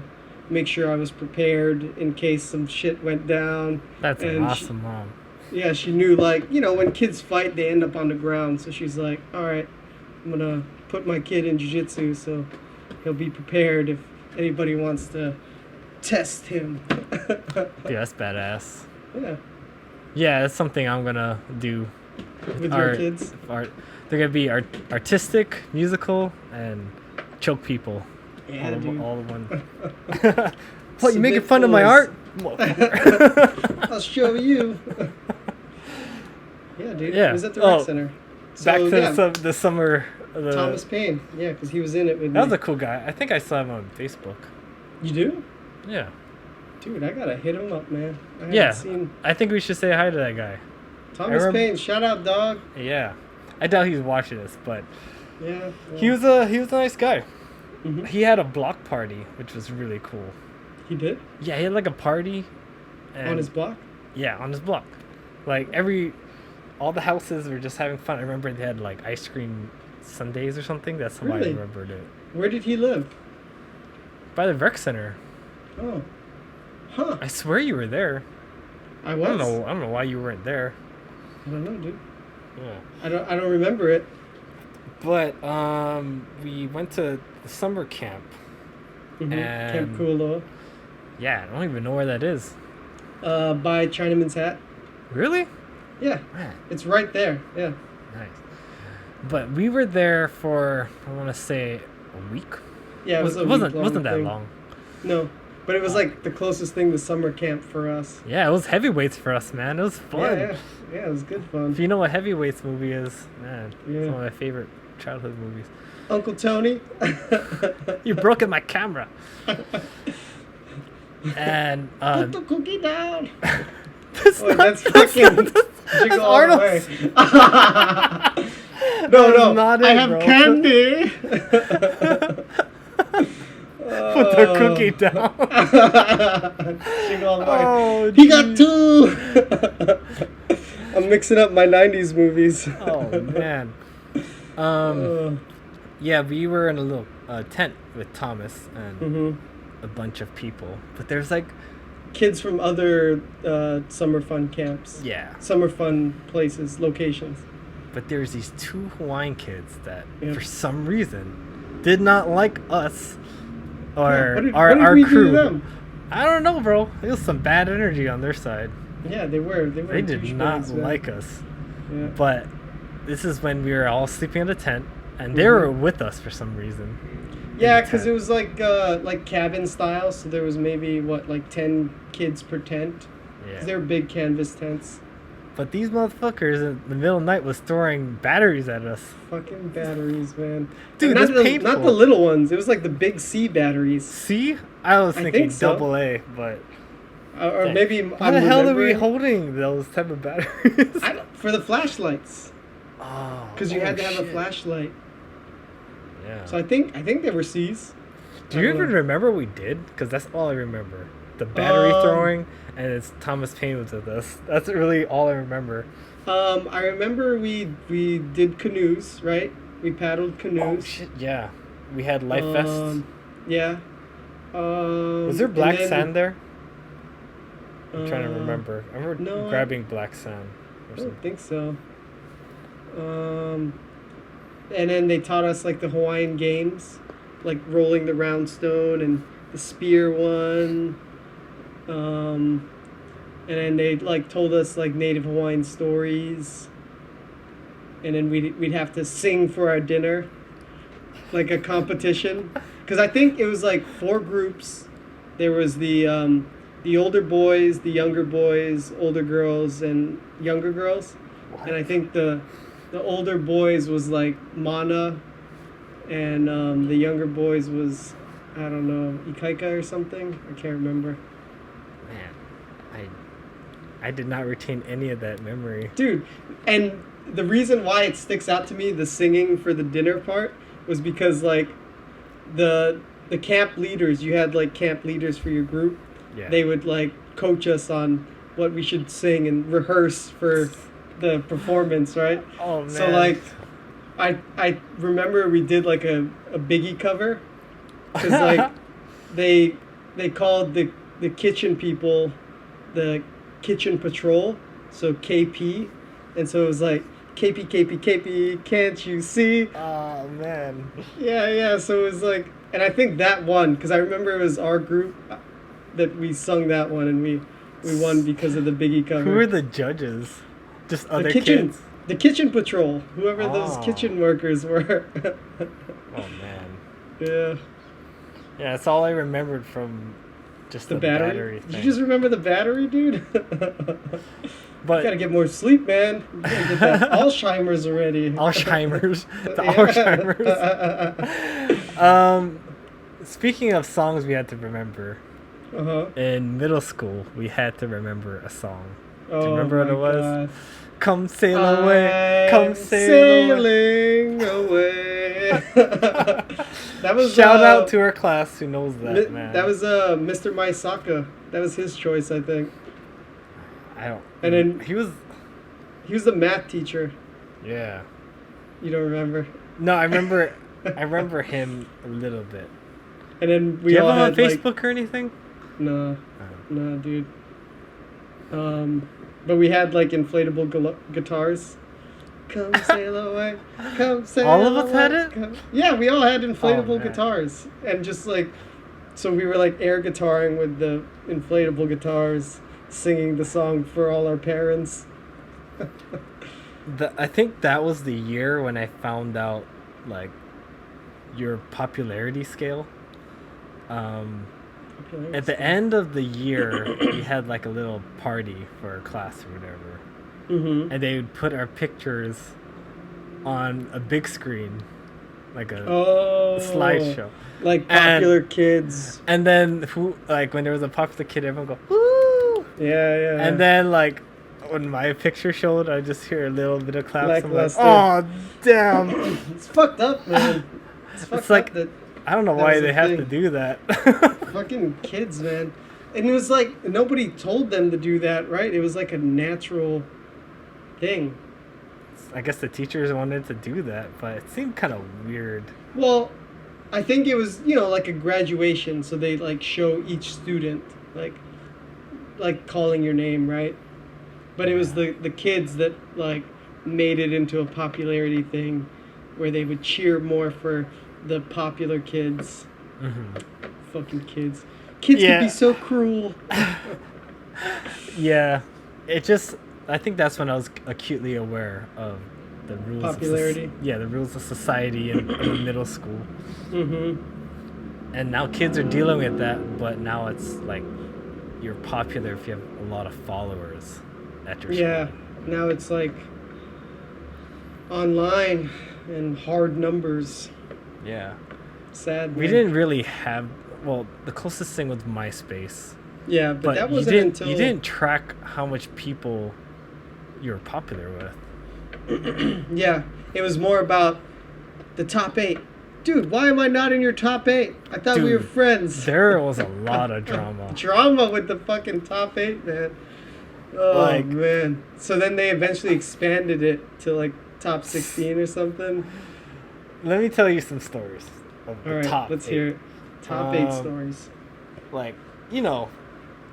make sure I was prepared in case some shit went down. That's an awesome mom. Yeah, she knew when kids fight, they end up on the ground. So she's like, all right, I'm going to put my kid in jiu-jitsu so he'll be prepared if anybody wants to test him. Yeah, that's badass. Yeah. Yeah, that's something I'm going to do with your kids? They're gonna be artistic, musical, and choke people. Yeah, dude. All in one. What, you making fun of my art? I'll show you. Yeah, dude. Yeah. It was at the rec center. So, back to the summer. Thomas Paine. Yeah, because he was in it with me. That was a cool guy. I think I saw him on Facebook. You do? Yeah. Dude, I gotta hit him up, man. I think we should say hi to that guy. Thomas Paine, shout out, dog. Yeah. I doubt he's watching this, but yeah. he was a nice guy. Mm-hmm. He had a block party, which was really cool. He did? Yeah, he had like a party. On his block? Yeah, on his block. Like all the houses were just having fun. I remember they had like ice cream sundaes or something. That's how I remembered it. Where did he live? By the rec center. Oh. Huh. I swear you were there. I was? I don't know why you weren't there. I don't know, dude. Yeah. I don't remember it. But we went to the summer camp. Mm-hmm. And Camp Kualoa. Yeah, I don't even know where that is. By Chinaman's Hat. Really? Yeah. Man. It's right there. Yeah. Nice. But we were there for, I want to say, a week. Yeah, it wasn't that long. No, but it was like the closest thing to summer camp for us. Yeah, it was heavyweights for us, man. It was fun. Yeah, it was good fun. If you know what heavyweights movie is, man, yeah. It's one of my favorite childhood movies. Uncle Tony. You broke my camera. And put the cookie down. that's fucking Jingle All the Way. No, I have candy. Put the cookie down. Jingle All the Way. Oh, he got two. I'm mixing up my 90s movies. Oh, man. Yeah, we were in a little tent with Thomas and a bunch of people. But there's like kids from other summer fun camps. Yeah. Summer fun places, locations. But there's these two Hawaiian kids that, for some reason, did not like us or what did our we crew. Do to them? I don't know, bro. It was some bad energy on their side. Yeah, they were. They did not like us. Yeah. But this is when we were all sleeping in the tent, and they were with us for some reason. Yeah, because it was like cabin style, so there was maybe 10 kids per tent. Yeah. They were big canvas tents. But these motherfuckers in the middle of the night was throwing batteries at us. Fucking batteries, man. Dude, that's painful. Not the little ones. It was like the big C batteries. C? I was thinking double A, but... or maybe why the hell are we holding those type of batteries? For the flashlights. Oh. Because you had to have a flashlight. Yeah. So I think they were C's. Do you even remember what we did? Because that's all I remember. The battery throwing, and it's Thomas Paine was with us. That's really all I remember. I remember we did canoes, right? We paddled canoes. Oh shit! Yeah, we had life vests. Yeah. Was there black sand there? I'm trying to remember. I remember grabbing black sand. I don't think so. And then they taught us like the Hawaiian games, like rolling the round stone and the spear one. And then they like told us like native Hawaiian stories. And then we'd have to sing for our dinner, like a competition. Because I think it was like 4 groups. There was the older boys, the younger boys, older girls, and younger girls. What? And I think the older boys was like Mana, and the younger boys was, I don't know, Ikaika or something. I can't remember. Man, I did not retain any of that memory. Dude, and the reason why it sticks out to me, the singing for the dinner part, was because like the camp leaders, you had like camp leaders for your group. Yeah. They would like coach us on what we should sing and rehearse for the performance, right? Oh man. So like I remember we did like a Biggie cover, because like they called the kitchen people the kitchen patrol, so KP, and so it was like KP, can't you see? Oh man. Yeah, so it was like, and I think that won, because I remember it was our group that we sung that one, and we won because of the Biggie cover. Who were the judges? Just other kids? The kitchen patrol, whoever those Oh. kitchen workers were. Oh man. Yeah. Yeah, that's all I remembered from just The the battery? thing. Did you just remember the battery, dude? But You gotta get more sleep, man. You gotta get that Alzheimer's already. Alzheimer's, the Yeah. Alzheimer's. Speaking of songs we had to remember, Uh-huh. in middle school we had to remember a song. Oh, Do you remember what it was? God. Come sail away, come I'm sail away. sailing away. That was Shout out to our class who knows that, man. That was Mr. Maisaka. That was his choice, I think. I don't. And then he was. he was the math teacher. Yeah. You don't remember? No, I remember. I remember him a little bit. And then Do we you all have him on had Facebook or anything? no, Oh. no, dude. But we had like inflatable guitars. Come sail away, come sail away. All of us had it? Yeah, we all had inflatable man. guitars, and just like, so we were like air guitaring with the inflatable guitars, singing the song for all our parents. I think that was the year when I found out, like, your popularity scale. At the end of the year, we had like a little party for our class or whatever, Mm-hmm. and they would put our pictures on a big screen, like a slideshow. Like popular kids. And then when there was a popular kid, everyone go woo. Yeah. And then like when my picture showed, I just hear a little bit of claps. I'm like, Lackluster. oh damn! It's fucked up, man. It's like, that I don't know that why was they a have thing. to do that. fucking kids, man. And it was like nobody told them to do that, right? It was like a natural thing. I guess the teachers wanted to do that, but it seemed kind of weird. Well, I think it was, like a graduation, so they like show each student like calling your name, right? But it was the kids that like made it into a popularity thing where they would cheer more for the popular kids. Mm-hmm. Fucking kids. Kids Yeah. can be so cruel. Yeah, I think that's when I was acutely aware of the rules. Popularity. The rules of society in middle school. Mm-hmm. And now kids are dealing with that, but now it's like you're popular if you have a lot of followers at your Yeah. school. Now it's like online and hard numbers. Yeah. Sad. We man. didn't really have. Well, the closest thing was MySpace. Yeah, but that wasn't until you didn't track how much people you were popular with. Yeah, it was more about the top 8. Dude, why am I not in your top 8? I thought we were Dude, friends. There was a lot of drama. Drama with the fucking top 8, man. Oh, man. So then they eventually expanded it to like top 16 or something. Let me tell you some stories of All the right, top let's 8. hear it. Top 8 stories. Like,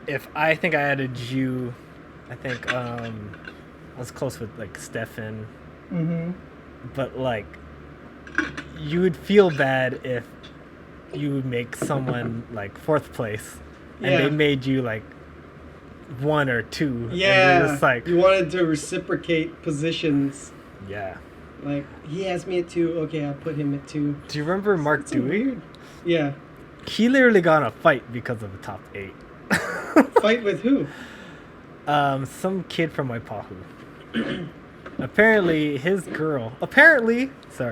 if I think I had a Jew, I think I was close with like Stefan, Mm-hmm. but like you would feel bad if you would make someone like 4th place and Yeah. they made you like 1 or 2. Yeah. And you're just like, you wanted to reciprocate positions. yeah. Like, he has me at 2. Okay, I'll put him at 2. Do you remember Mark It's so Dewey? weird. Yeah. He literally got in a fight because of the top 8. Fight with who? Some kid from Waipahu. Apparently,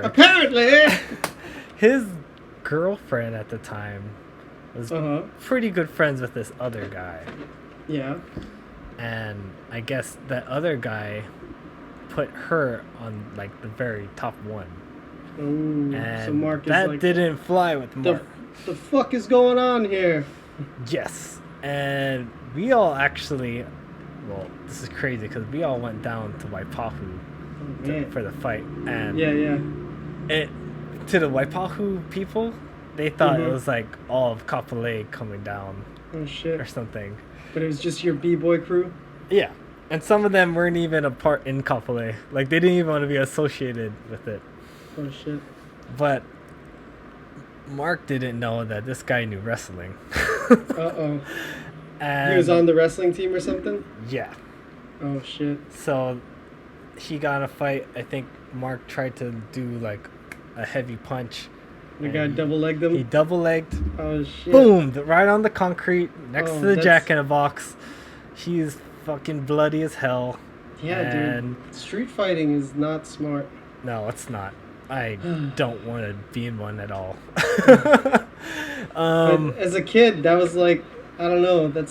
Apparently, his girlfriend at the time was pretty good friends with this other guy. Yeah. And I guess that other guy put her on like the very top 1. Ooh, And so Mark is that like, didn't fly with Mark. the fuck is going on here? Yes. And we all actually, well, this is crazy because we all went down to Waipahu for the fight. And Yeah. to the Waipahu people, they thought Mhm. it was like all of Kapolei coming down Oh shit. or something. But it was just your B-boy crew? Yeah. And some of them weren't even a part in Kapolei. Like, they didn't even want to be associated with it. Oh shit. But Mark didn't know that this guy knew wrestling. Uh-oh. And He was on the wrestling team or something? yeah. Oh shit. So he got in a fight. I think Mark tried to do like a heavy punch. The guy double-legged him? He double-legged. Oh, shit. Boom! Right on the concrete next to the that's... Jack-in-a-Box. He's fucking bloody as hell. Yeah, dude. Street fighting is not smart. No, it's not. I don't want to be in one at all. But as a kid, that was like, I don't know, that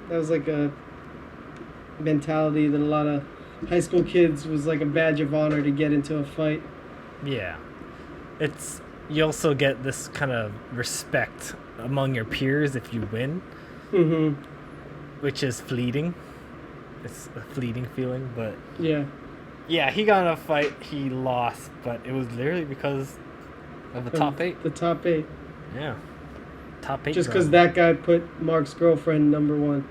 was like a mentality that a lot of high school kids was like a badge of honor to get into a fight. Yeah. You also get this kind of respect among your peers if you win. Mm-hmm. Which is fleeting. It's a fleeting feeling, but... Yeah. Yeah, he got in a fight, he lost, but it was literally because of the top 8. The top 8. Yeah. Top 8. Just because that guy put Mark's girlfriend number 1.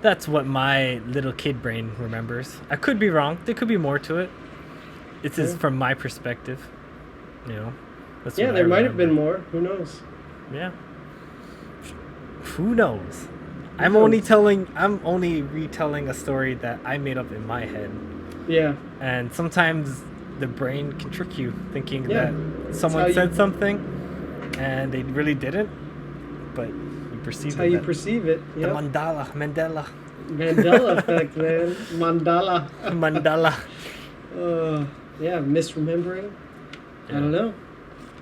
That's what my little kid brain remembers. I could be wrong. There could be more to it. It's just from my perspective. You know? That's yeah, there might have been more. Who knows? Yeah. Who knows? I'm only retelling a story that I made up in my head. Yeah. And sometimes the brain can trick you thinking that someone said something and they really didn't, but you perceive it. That's how you perceive it. Yep. The Mandela effect, man. Mandala. Yeah, misremembering. Yeah. I don't know.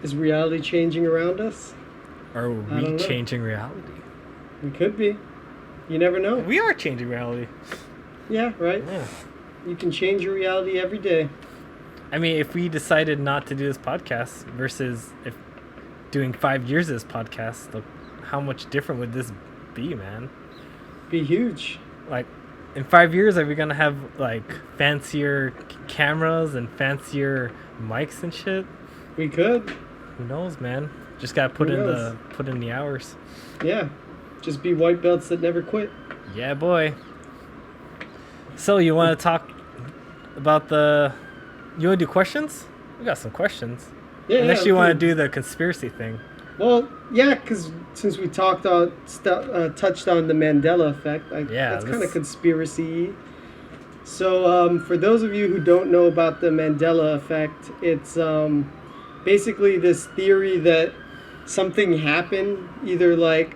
Is reality changing around us? Are we changing reality? We could be. You never know. We are changing reality. Yeah, right? Yeah. You can change your reality every day. I mean, if we decided not to do this podcast versus if doing 5 years of this podcast, look, how much different would this be, man? Be huge. Like, in 5 years, are we going to have, like, fancier cameras and fancier mics and shit? We could. Who knows, man? Just got to put in the hours. Yeah. Just be white belts that never quit. Yeah, boy. So, you want to talk about you want to do questions? We got some questions. Yeah. Unless you want to do the conspiracy thing. Well, yeah, because since we touched on the Mandela effect, that's kind of conspiracy. So, for those of you who don't know about the Mandela effect, it's basically this theory that something happened, either like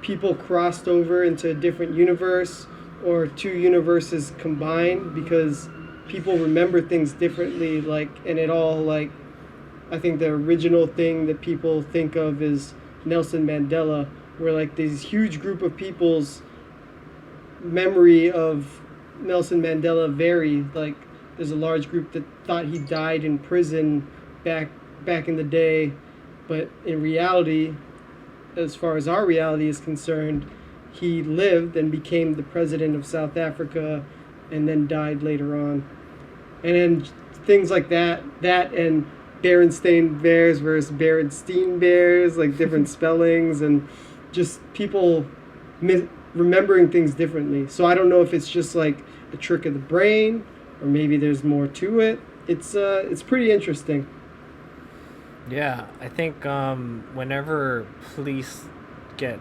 people crossed over into a different universe or 2 universes combined, because people remember things differently, and it all, I think the original thing that people think of is Nelson Mandela, where this huge group of people's memory of Nelson Mandela vary. There's a large group that thought he died in prison back in the day, but in reality, as far as our reality is concerned, he lived and became the president of South Africa and then died later on. And then things like that and Berenstain Bears versus Berenstein Bears, different spellings, and just people remembering things differently. So I don't know if it's just a trick of the brain, or maybe there's more to it. It's pretty interesting. Yeah, I think whenever police get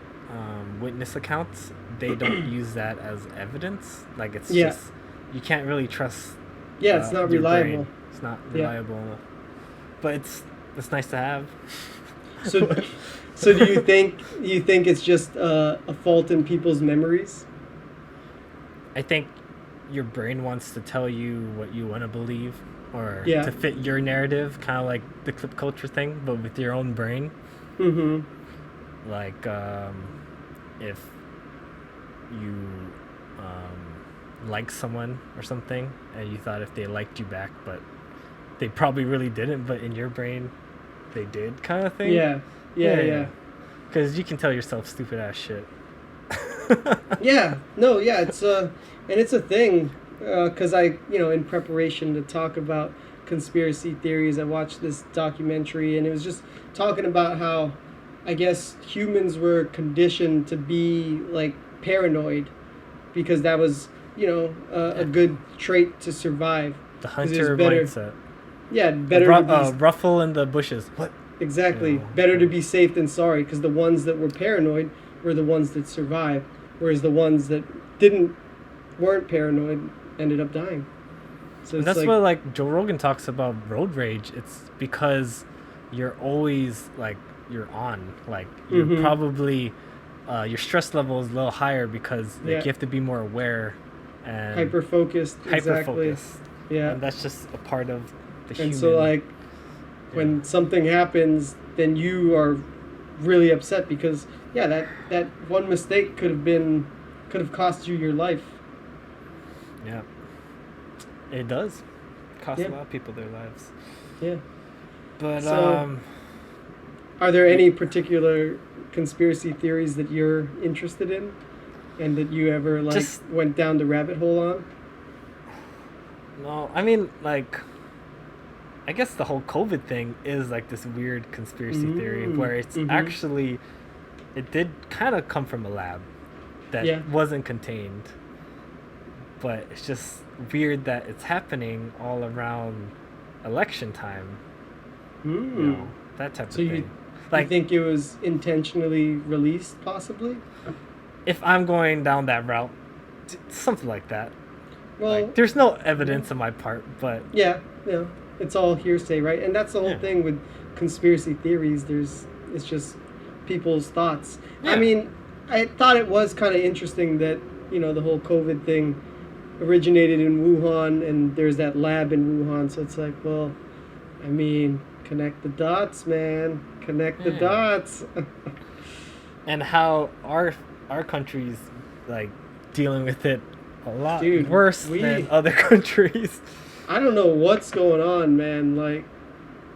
witness accounts, they don't use that as evidence. It's just, you can't really trust. Yeah, it's not reliable. Brain. It's not reliable enough. But it's nice to have. So do you think it's just a fault in people's memories? I think your brain wants to tell you what you want to believe, or to fit your narrative, kind of like the clip culture thing, but with your own brain. Mm-hmm. If you like someone or something, and you thought if they liked you back, but they probably really didn't, but in your brain, they did, kind of thing. Yeah. Because you can tell yourself stupid ass shit. It's a thing. Because in preparation to talk about conspiracy theories, I watched this documentary, and it was just talking about how, I guess, humans were conditioned to be paranoid, because that was a good trait to survive. The hunter mindset. Yeah, better ruffle in the bushes. What? Exactly. Better to be safe than sorry, because the ones that were paranoid were the ones that survived, whereas the ones that weren't paranoid ended up dying. So And it's that's like, what like Joe Rogan talks about road rage. It's because you're always like you're on. Like you're mm-hmm. probably your stress level is a little higher because like Yeah. you have to be more aware and Hyper focused. Exactly. focused. Yeah. And that's just a part of the human. And so like when something happens, then you are really upset because that one mistake could have cost you your life. Yeah. It does cost Yeah. a lot of people their lives. Yeah. But So, are there any particular conspiracy theories that you're interested in and that you ever like Just- went down the rabbit hole on? no, I mean like I guess the whole COVID thing is like this weird conspiracy theory where it's actually it did kind of come from a lab that wasn't contained. But it's just weird that it's happening all around election time. You know, that type of thing. I think it was intentionally released, possibly? If I'm going down that route, something like that. Well, like, there's no evidence on my part, but... Yeah, it's all hearsay, right? And that's the whole thing with conspiracy theories. It's just people's thoughts. Yeah. I mean, I thought it was kind of interesting that, the whole COVID thing originated in Wuhan, and there's that lab in Wuhan, so it's like, well, I mean, connect the dots, man. Connect the dots. And how our country's, like, dealing with it a lot worse than other countries. I don't know what's going on, man. Like,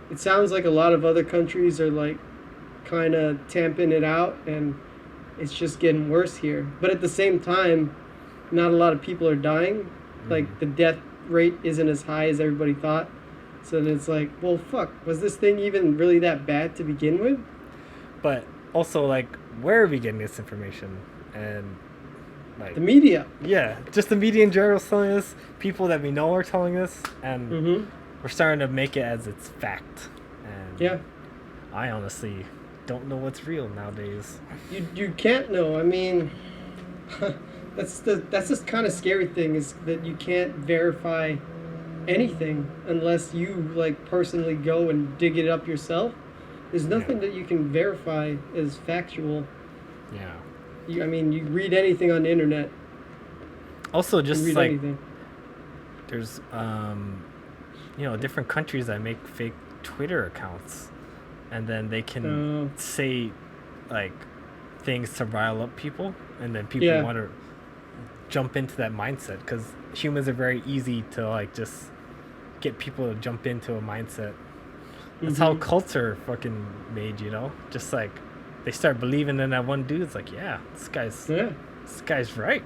it sounds like a lot of other countries are, like, kind of tamping it out, and it's just getting worse here. But at the same time, not a lot of people are dying. Like, the death rate isn't as high as everybody thought. So then it's like, well, fuck, was this thing even really that bad to begin with? But also, like, where are we getting this information? And, like... The media. Yeah, just the media in general is telling us. People that we know are telling us. And we're starting to make it as it's fact. And I honestly don't know what's real nowadays. You can't know. I mean... That's the kind of scary thing, is that you can't verify anything unless you like personally go and dig it up yourself. There's nothing that you can verify as factual. Yeah. You read anything on the internet. Also, just like anything. There's different countries that make fake Twitter accounts, and then they can say like things to rile up people, and then people want to jump into that mindset because humans are very easy to like just get people to jump into a mindset. That's how cults are fucking made, just like they start believing in that one dude. It's like, this guy's right.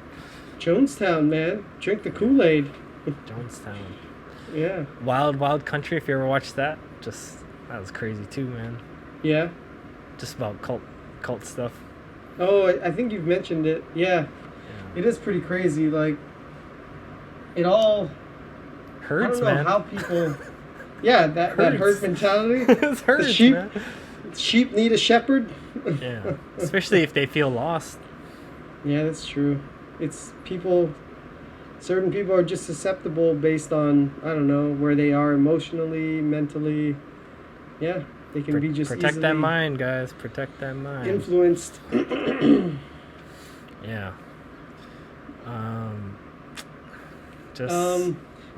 Jonestown, man, drink the Kool-Aid. Jonestown. Yeah. Wild Country, if you ever watched that, that was crazy too, man. Yeah. Just about cult stuff. Oh, I think you've mentioned it. Yeah. It is pretty crazy. Like, it all hurts, I don't know how people. Yeah, that herd mentality. It hurts, the sheep. Man. Sheep need a shepherd. Yeah, especially if they feel lost. Yeah, that's true. It's people. Certain people are just susceptible based on, I don't know, where they are emotionally, mentally. Yeah, they can be just protect that mind, guys. Protect that mind. Influenced. Yeah.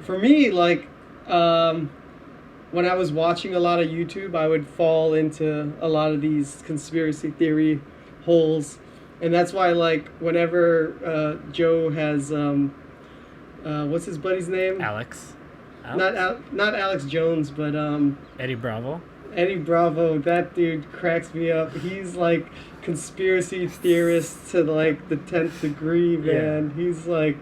For me, like, when I was watching a lot of YouTube, I would fall into a lot of these conspiracy theory holes, and that's why, like, whenever Joe has what's his buddy's name? Alex. Not Alex Jones, but Eddie Bravo. Eddie Bravo, that dude cracks me up. He's like conspiracy theorist to like the 10th degree, man. Yeah. He's like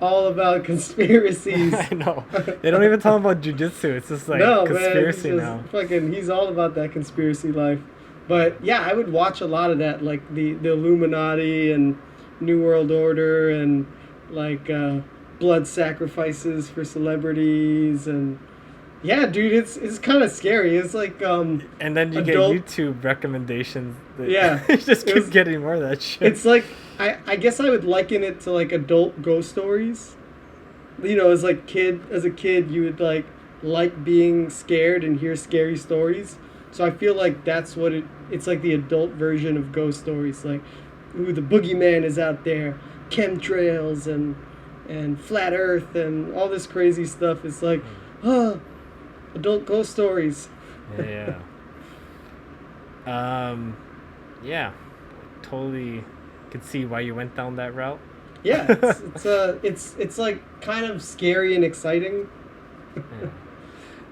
all about conspiracies. I know. They don't even talk about jujitsu. It's just like conspiracy now. He's all about that conspiracy life. But yeah, I would watch a lot of that, like the Illuminati and New World Order and like blood sacrifices for celebrities and yeah, dude, it's kind of scary. It's like and then you get YouTube recommendations. Yeah, you just keep getting more of that shit. It's like I guess I would liken it to like adult ghost stories. you know, as a kid, you would like being scared and hear scary stories. So I feel like that's what it's like, the adult version of ghost stories. Like, ooh, the boogeyman is out there, chemtrails and flat Earth and all this crazy stuff. It's like, adult ghost stories. Yeah. Yeah. Totally could see why you went down that route. Yeah, it's like kind of scary and exciting. Yeah.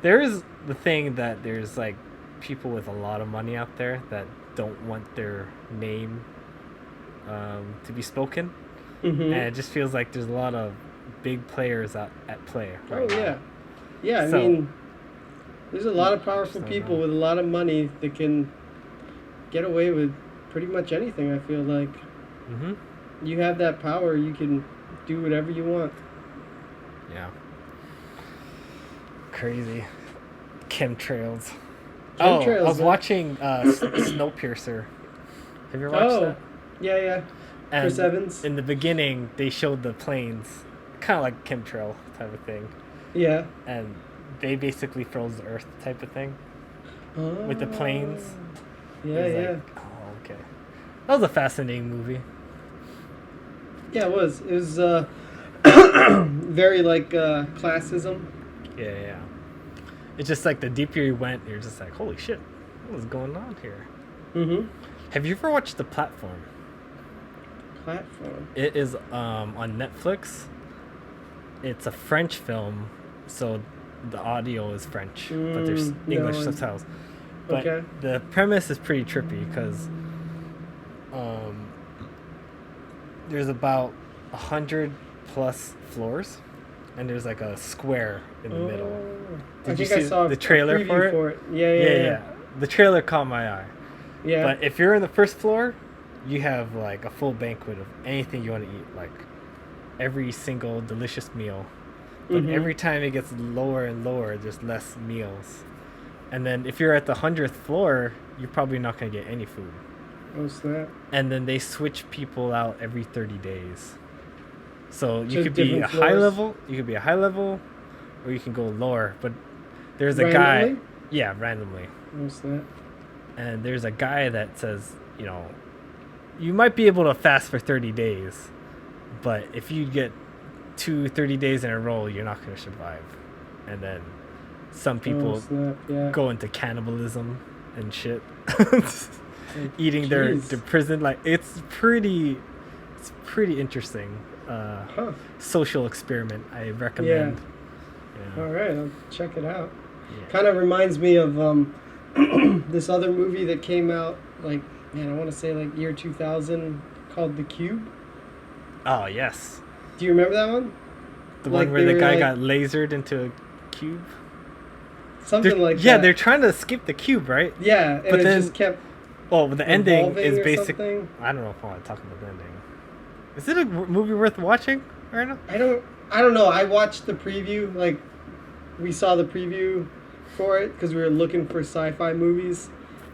There is the thing that there's like people with a lot of money out there that don't want their name to be spoken, Mm-hmm. and it just feels like there's a lot of big players at play right now. Yeah. I So- mean, there's a lot of powerful Just don't people know. with a lot of money that can get away with pretty much anything. I feel like Mm-hmm. you have that power, you can do whatever you want. Yeah. Crazy. Chemtrails. Chemtrails, I was man. watching Snowpiercer. Have you ever watched that? Yeah. And Chris Evans. in the beginning, they showed the planes, kind of like chemtrail type of thing, Yeah. and they basically froze the Earth type of thing with the planes. Yeah, It was yeah. like, oh, okay. That was a fascinating movie. Yeah, it was. It was very classism. Yeah. It's just like the deeper you went, you're just like, holy shit, what is going on here? Mm-hmm. Have you ever watched The Platform? Platform. It is on Netflix. It's a French film, so the audio is French, but there's English no, subtitles. But Okay. the premise is pretty trippy because there's about 100 plus floors, and there's like a square in the middle. I Did think you I see saw the a trailer preview for it? Yeah. The trailer caught my eye. Yeah. But if you're in the first floor, you have like a full banquet of anything you want to eat, like every single delicious meal. But Mhm. every time it gets lower and lower, there's less meals. And then if you're at the 100th floor, you're probably not going to get any food. Oh, snap. And then they switch people out every 30 days. So you Just could be a different high floors? level, or you can go lower. But there's a guy, Randomly? yeah, randomly. Oh, snap. And there's a guy that says, you might be able to fast for 30 days, but if you get 30 days in a row, you're not going to survive. And then some people Oh, snap. Yeah. go into cannibalism and shit. Eating their Jeez. prison, like it's pretty interesting Huh. social experiment. I recommend. Yeah. All right, I'll check it out. Yeah. Kind of reminds me of this other movie that came out I want to say year 2000, called The Cube. Oh yes, Do you remember that one? the Like one where they the were, guy like- got lasered into a cube. Something like Yeah, that. they're trying to escape the cube, right? Yeah, and But it then- just kept Well, the ending evolving is or basic. something. I don't know if I want to talk about the ending. Is it a movie worth watching right now? I don't know. I watched the preview. We saw the preview for it because we were looking for sci-fi movies.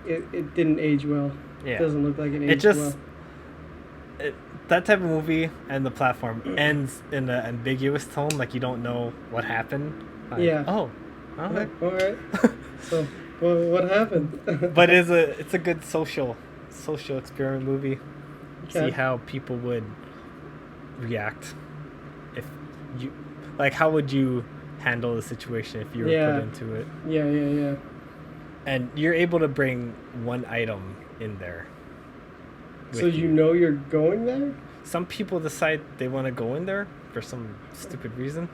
It didn't age well. Yeah. It doesn't look like it aged It just well. that type of movie and The Platform ends in an ambiguous tone, like you don't know what happened. Like, Yeah. Oh, okay. All right. So, what happened? But it's a good social experiment movie. Okay. See how people would react if you how would you handle the situation if you were Yeah. put into it. Yeah. And you're able to bring one item in there. So with you know you're going there? Some people decide they want to go in there for some stupid reason.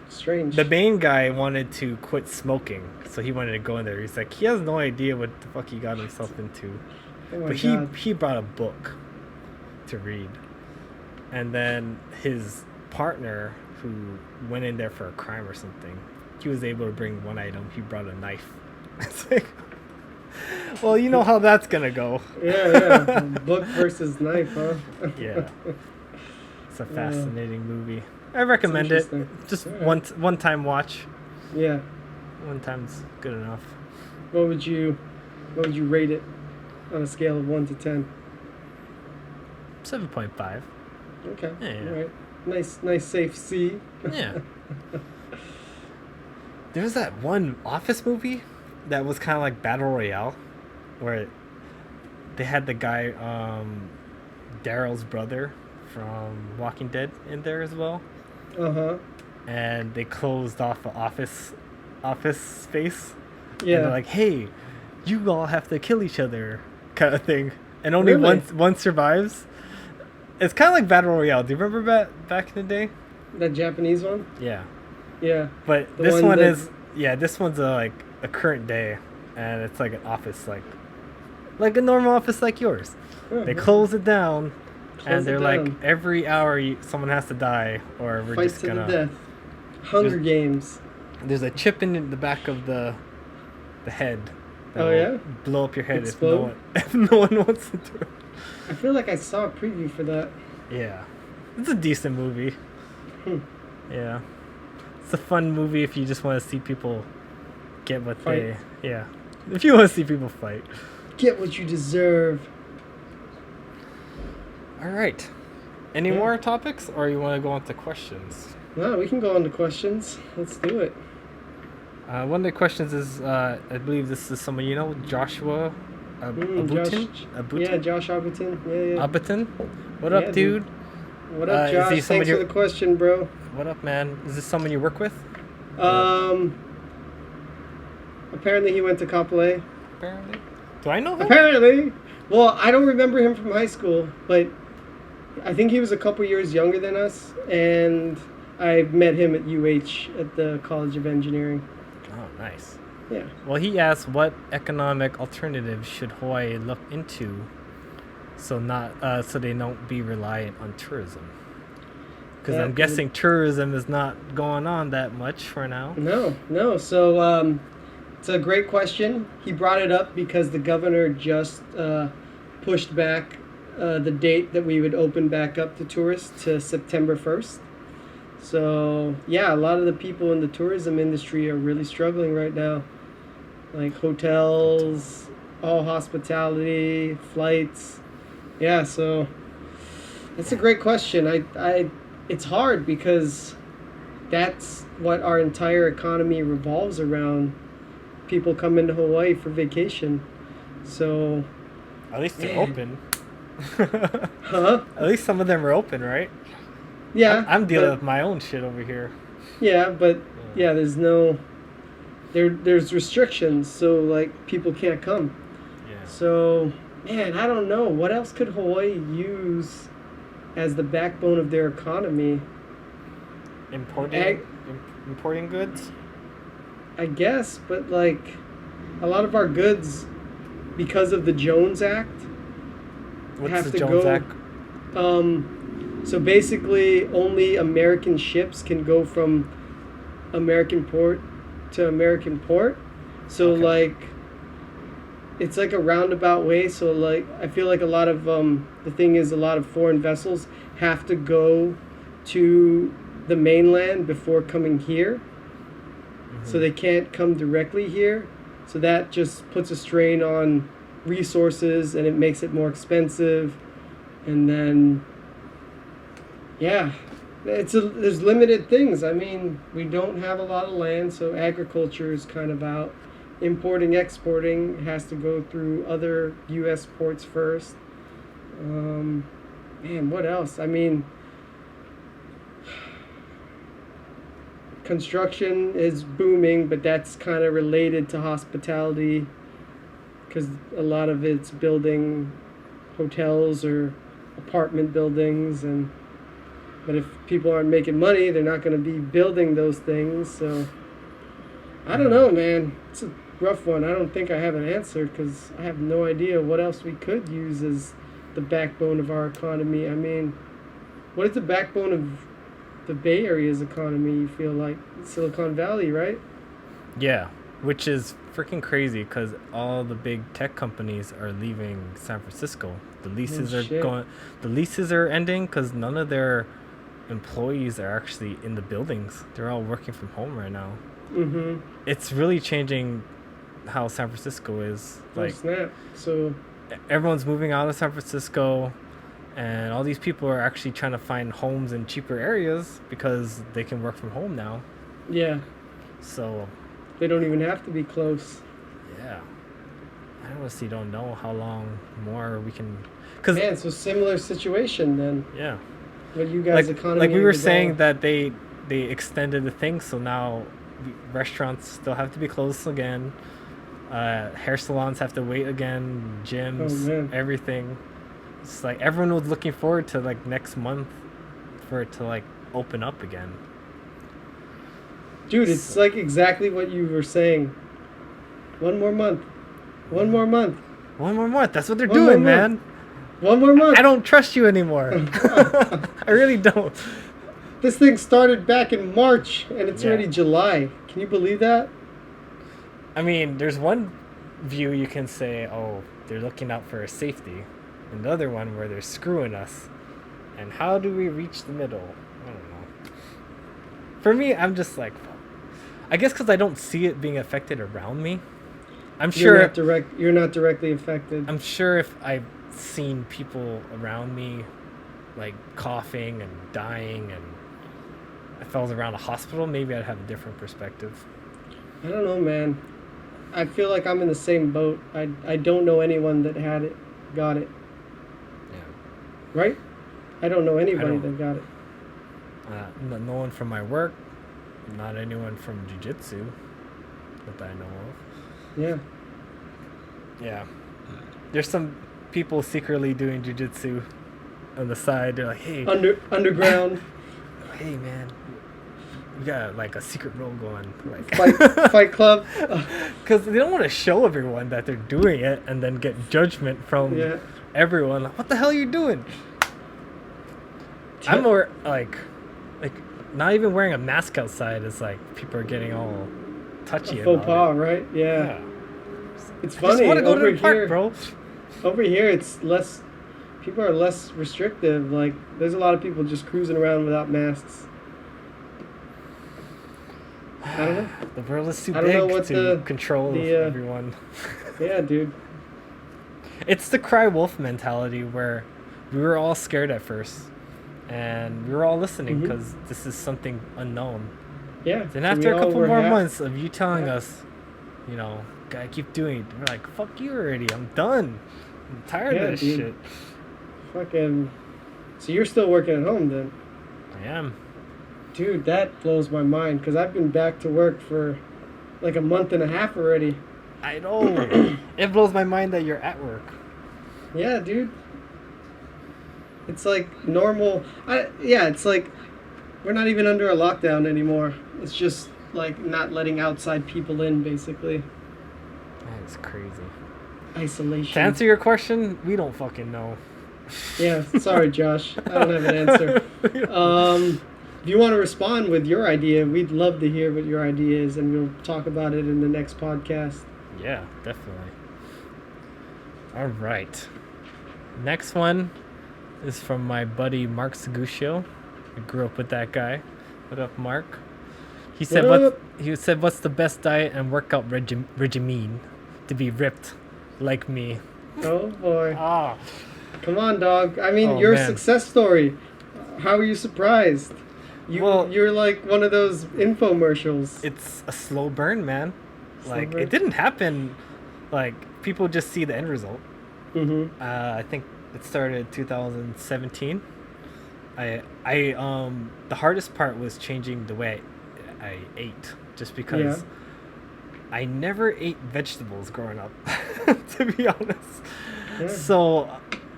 Strange. The main guy wanted to quit smoking, so he wanted to go in there. He's like, he has no idea what the fuck he got himself into. Oh my But God. he brought a book to read. And then his partner, who went in there for a crime or something, he was able to bring one item. He brought a knife. It's like, well, you know how that's gonna go. Yeah. Book versus knife, huh? Yeah. It's a fascinating movie. I recommend it. interesting. Just Alright. one time watch. Yeah. One time's good enough. What would you rate it on a scale of 1 to 10? 7.5. Okay. Yeah. All right. nice safe sea. Yeah. There was that one Office movie that was kind of like Battle Royale, where they had the guy, Daryl's brother from Walking Dead in there as well, Uh-huh. and they closed off an office space, and Yeah. they're like, "Hey, you all have to kill each other," kind of thing, and only Really? one survives. It's kind of like Battle Royale. Do you remember back in the day? That Japanese one? Yeah. Yeah. But The this one one that- is, yeah, this one's like a current day, and it's like an office, like a normal office like yours. Oh, They close it down, Close and it they're like, down. every hour someone has to die, or we're Fight just to gonna. the death. Hunger There's- Games. There's a chip in the back of the head. that Oh, will yeah? Blow up your head Explode? if no one wants to do it. I feel like I saw a preview for that. Yeah, it's a decent movie. Hmm. Yeah, it's a fun movie if you just want to see people get what Fight. they. Yeah, if you want to see people fight. Get what you deserve. All right. Any Yeah. more topics, or you want to go on to questions? No, we can go on to questions. Let's do it. One of the questions is, I believe this is someone you know, Joshua Abutin. Yeah, Josh Abutin. Yeah. Abutin. What Yeah, up, dude? What up, is Josh? he someone Thanks for you- the question, bro. What up, man? Is this someone you work with? Apparently he went to Kapolei. Apparently. Do I know him? Apparently. Well, I don't remember him from high school, but I think he was a couple years younger than us, and I met him at UH at the College of Engineering. Oh, nice. Yeah. Well, he asked, what economic alternatives should Hawaii look into, so they don't be reliant on tourism? Because Yeah, I'm guessing tourism is not going on that much for now. No. So it's a great question. He brought it up because the governor just pushed back the date that we would open back up to tourists to September 1st. So, yeah, a lot of the people in the tourism industry are really struggling right now. Like hotels, all hospitality, flights. Yeah, so it's a great question. It's hard because that's what our entire economy revolves around. People come into Hawaii for vacation. So, At least they're Man. open. huh? At least some of them are open, right? Yeah. I'm dealing but- with my own shit over here. Yeah, but yeah, there's no there's restrictions, so like people can't come. Yeah. So, man, I don't know. What else could Hawaii use as the backbone of their economy? Importing goods? I guess, but like a lot of our goods, because of the Jones Act, What's have the to Jones go. Act? So basically, only American ships can go from American port to American port. So Okay. like, it's like a roundabout way. So like, I feel like a lot of the thing is a lot of foreign vessels have to go to the mainland before coming here. So they can't come directly here. So that just puts a strain on resources and it makes it more expensive. And then, yeah, there's limited things. I mean, we don't have a lot of land, so agriculture is kind of out. Importing, exporting has to go through other U.S. ports first. Man, what else? I mean, construction is booming, but that's kind of related to hospitality because a lot of it's building hotels or apartment buildings, but if people aren't making money, they're not going to be building those things. So I don't know, man. It's a rough one. I don't think I have an answer because I have no idea what else we could use as the backbone of our economy. I mean, what is the backbone of the Bay Area's economy? You feel like Silicon Valley, right? Yeah, which is freaking crazy because all the big tech companies are leaving San Francisco. The leases are shit. going. The leases are ending because none of their employees are actually in the buildings. They're all working from home right now. Mm-hmm. It's really changing how San Francisco is. Oh, Like snap. So everyone's moving out of San Francisco. And all these people are actually trying to find homes in cheaper areas because they can work from home now. Yeah. So They don't even have to be close. yeah, I honestly don't know how long more we can. Cause Man, so similar situation then. yeah, What you guys like we were saying that they extended the thing, so now restaurants still have to be closed again. Hair salons have to wait again. Gyms, everything. It's like everyone was looking forward to like next month for it to like open up again. Dude, it's like exactly what you were saying. One more month. One more month. One more month. That's what they're doing, man. One more month. I don't trust you anymore. I really don't. This thing started back in March and it's already July. Can you believe that? I mean, there's one view you can say, oh, they're looking out for our safety. And the other one where they're screwing us. And how do we reach the middle? I don't know. For me, I'm just like, I guess because I don't see it being affected around me. I'm sure you're not directly affected. I'm sure if I've seen people around me like coughing and dying, and if I was around a hospital, maybe I'd have a different perspective. I don't know, man. I feel like I'm in the same boat. I don't know anyone that had it, got it. Yeah. Right? I don't know anybody that got it. No one from my work, not anyone from jiu-jitsu that I know of. Yeah. Yeah. There's some people secretly doing jiu-jitsu on the side. They're like, hey. Underground. Hey, man. We got like a secret role going. Like Fight club. Because they don't want to show everyone that they're doing it and then get judgment from everyone. Like, what the hell are you doing? I'm more like not even wearing a mask outside is like people are getting all touchy faux about pas, it. Right? Yeah. It's funny. I just want to go to the park, bro. Over here, it's less. People are less restrictive. Like, there's a lot of people just cruising around without masks. I don't know. The world is too big to control everyone. Yeah, dude. It's the cry wolf mentality where we were all scared at first. And we were all listening because this is something unknown. Yeah. Then after a couple more months of you telling us, you know, gotta keep doing it, we're like, fuck you already. I'm done. I'm tired of this shit. Fucking. So you're still working at home then? I am. Dude, that blows my mind because I've been back to work for like a month and a half already. I know. It blows my mind that you're at work. Yeah, dude. It's like normal. It's like we're not even under a lockdown anymore. It's just like not letting outside people in, basically. That's crazy. Isolation. To answer your question, we don't fucking know. Yeah, sorry, Josh. I don't have an answer. If you want to respond with your idea, we'd love to hear what your idea is, and we'll talk about it in the next podcast. Yeah, definitely. All right. Next one is from my buddy Mark Seguccio. I grew up with that guy. What up, Mark? He said, "What's the best diet and workout regimen to be ripped like me?" Oh boy! Ah, come on, dog. I mean, your success story. How are you surprised? You're like one of those infomercials. It's a slow burn, man. It didn't happen. Like, people just see the end result. I think it started 2017. The hardest part was changing the way I ate, just because I never ate vegetables growing up, to be honest. Yeah. So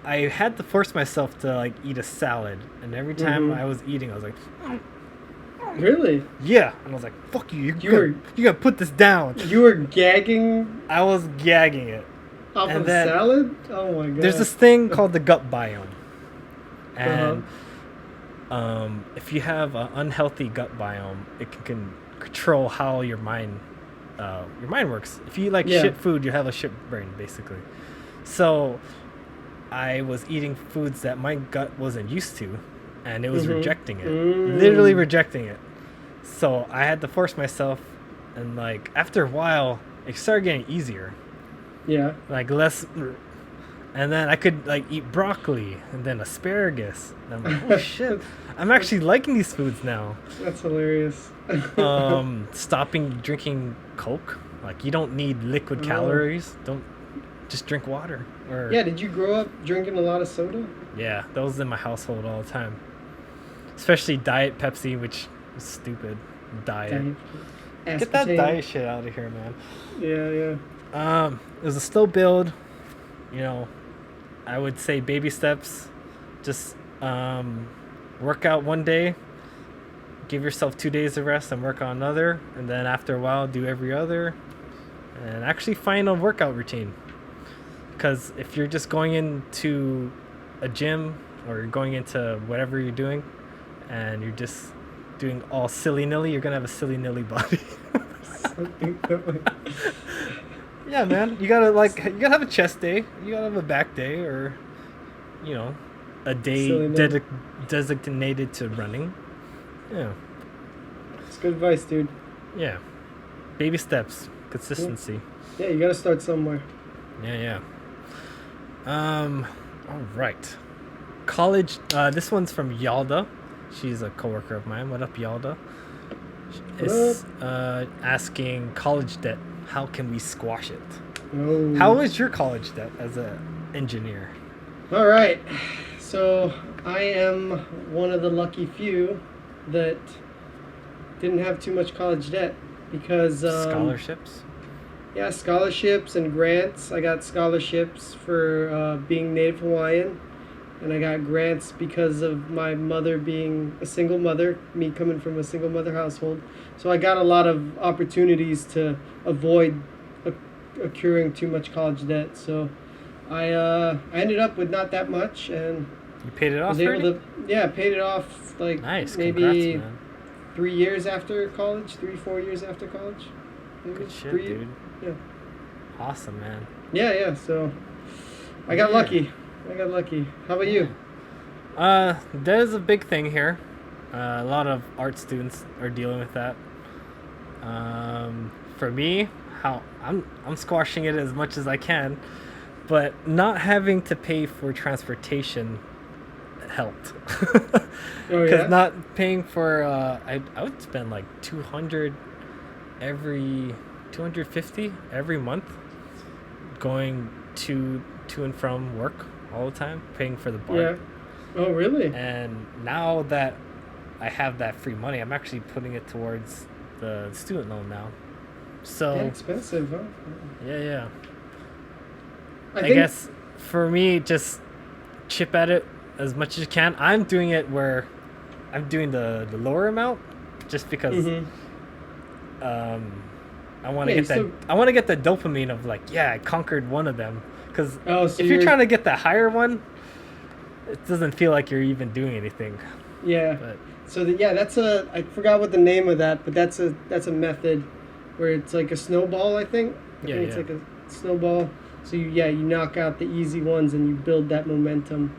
I had to force myself to like eat a salad, and every time I was eating, I was like, really? Yeah, and I was like, fuck you! You gotta put this down. You were gagging. I was gagging it. Off of salad? Oh my god. There's this thing called the gut biome. And if you have an unhealthy gut biome, it can control how your mind works. If you like shit food, you have a shit brain, basically. So I was eating foods that my gut wasn't used to, and it was rejecting it. Literally rejecting it. So I had to force myself, and like after a while, it started getting easier. Yeah. Like less. And then I could like eat broccoli and then asparagus. And I'm like, oh shit, I'm actually liking these foods now. That's hilarious. Stopping drinking Coke. Like you don't need liquid calories. Don't just drink water. Or Yeah, did you grow up drinking a lot of soda? yeah, that was in my household all the time. Especially Diet Pepsi, which is stupid. Diet. Get that Aspartame. diet shit out of here, man. Yeah. It was a slow build. You know, I would say baby steps. Just work out one day, give yourself 2 days of rest, and work on another, and then after a while, do every other, and actually find a workout routine. Because if you're just going into a gym or you're going into whatever you're doing, and you're just doing all silly nilly, you're gonna have a silly nilly body. Yeah, man. You gotta have a chest day. You gotta have a back day, or you know, a day designated to running. Yeah. It's good advice, dude. Yeah. Baby steps, consistency. Yeah, you gotta start somewhere. Yeah. All right. College. This one's from Yalda. She's a coworker of mine. What up, Yalda? It's asking college debt. How can we squash it? Oh. How was your college debt as an engineer? All right. So I am one of the lucky few that didn't have too much college debt because Scholarships? Yeah, scholarships and grants. I got scholarships for being Native Hawaiian, and I got grants because of my mother being a single mother, me coming from a single mother household. So I got a lot of opportunities to avoid accruing too much college debt. So I ended up with not that much, and You paid it off was able already? to paid it off like Nice. maybe Congrats, man. 3 years after college, 4 years after college. Maybe Good shit, 3 dude. Yeah. Awesome, man. Yeah. So I got lucky. How about you? There's a big thing here. A lot of art students are dealing with that. For me, I'm squashing it as much as I can, but not having to pay for transportation helped. Oh, Because yeah? not paying for I would spend like 250 every month going to and from work all the time, paying for the bar. Yeah. Oh, really? And now that I have that free money, I'm actually putting it towards the student loan now. So Yeah, expensive, huh? yeah. I I think, guess for me, just chip at it as much as you can. I'm doing it where I'm doing the lower amount just because Mhm. I want to Yeah, get that. I want to get the dopamine of like, yeah, I conquered one of them. Because Oh, so if you're trying to get the higher one, it doesn't feel like you're even doing anything. Yeah. But So that's I forgot what the name of that, but that's a method where it's like a snowball, I think. I Yeah, think it's yeah. like a snowball. So you knock out the easy ones and you build that momentum.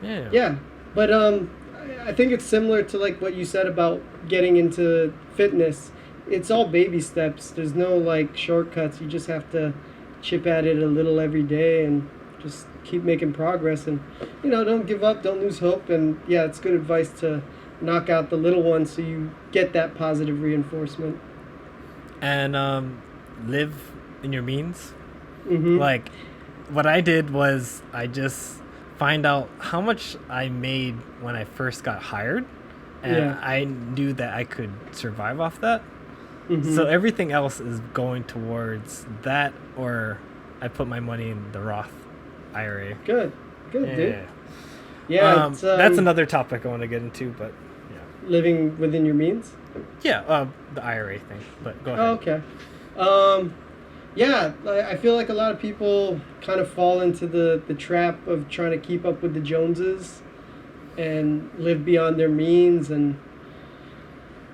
yeah, Yeah, but I think it's similar to like what you said about getting into fitness. It's all baby steps. There's no like shortcuts. You just have to chip at it a little every day and just keep making progress. And don't give up, don't lose hope. And yeah, it's good advice to knock out the little ones so you get that positive reinforcement. And live in your means. Mm-hmm. Like, what I did was I just find out how much I made when I first got hired, and Yeah. I knew that I could survive off that. Mhm. So everything else is going towards that, or I put my money in the Roth IRA. Good, dude. Yeah. Yeah, it's, That's another topic I want to get into, but living within your means. yeah, the IRA thing. But go ahead. Oh, okay. Yeah, I feel like a lot of people kind of fall into the trap of trying to keep up with the Joneses and live beyond their means and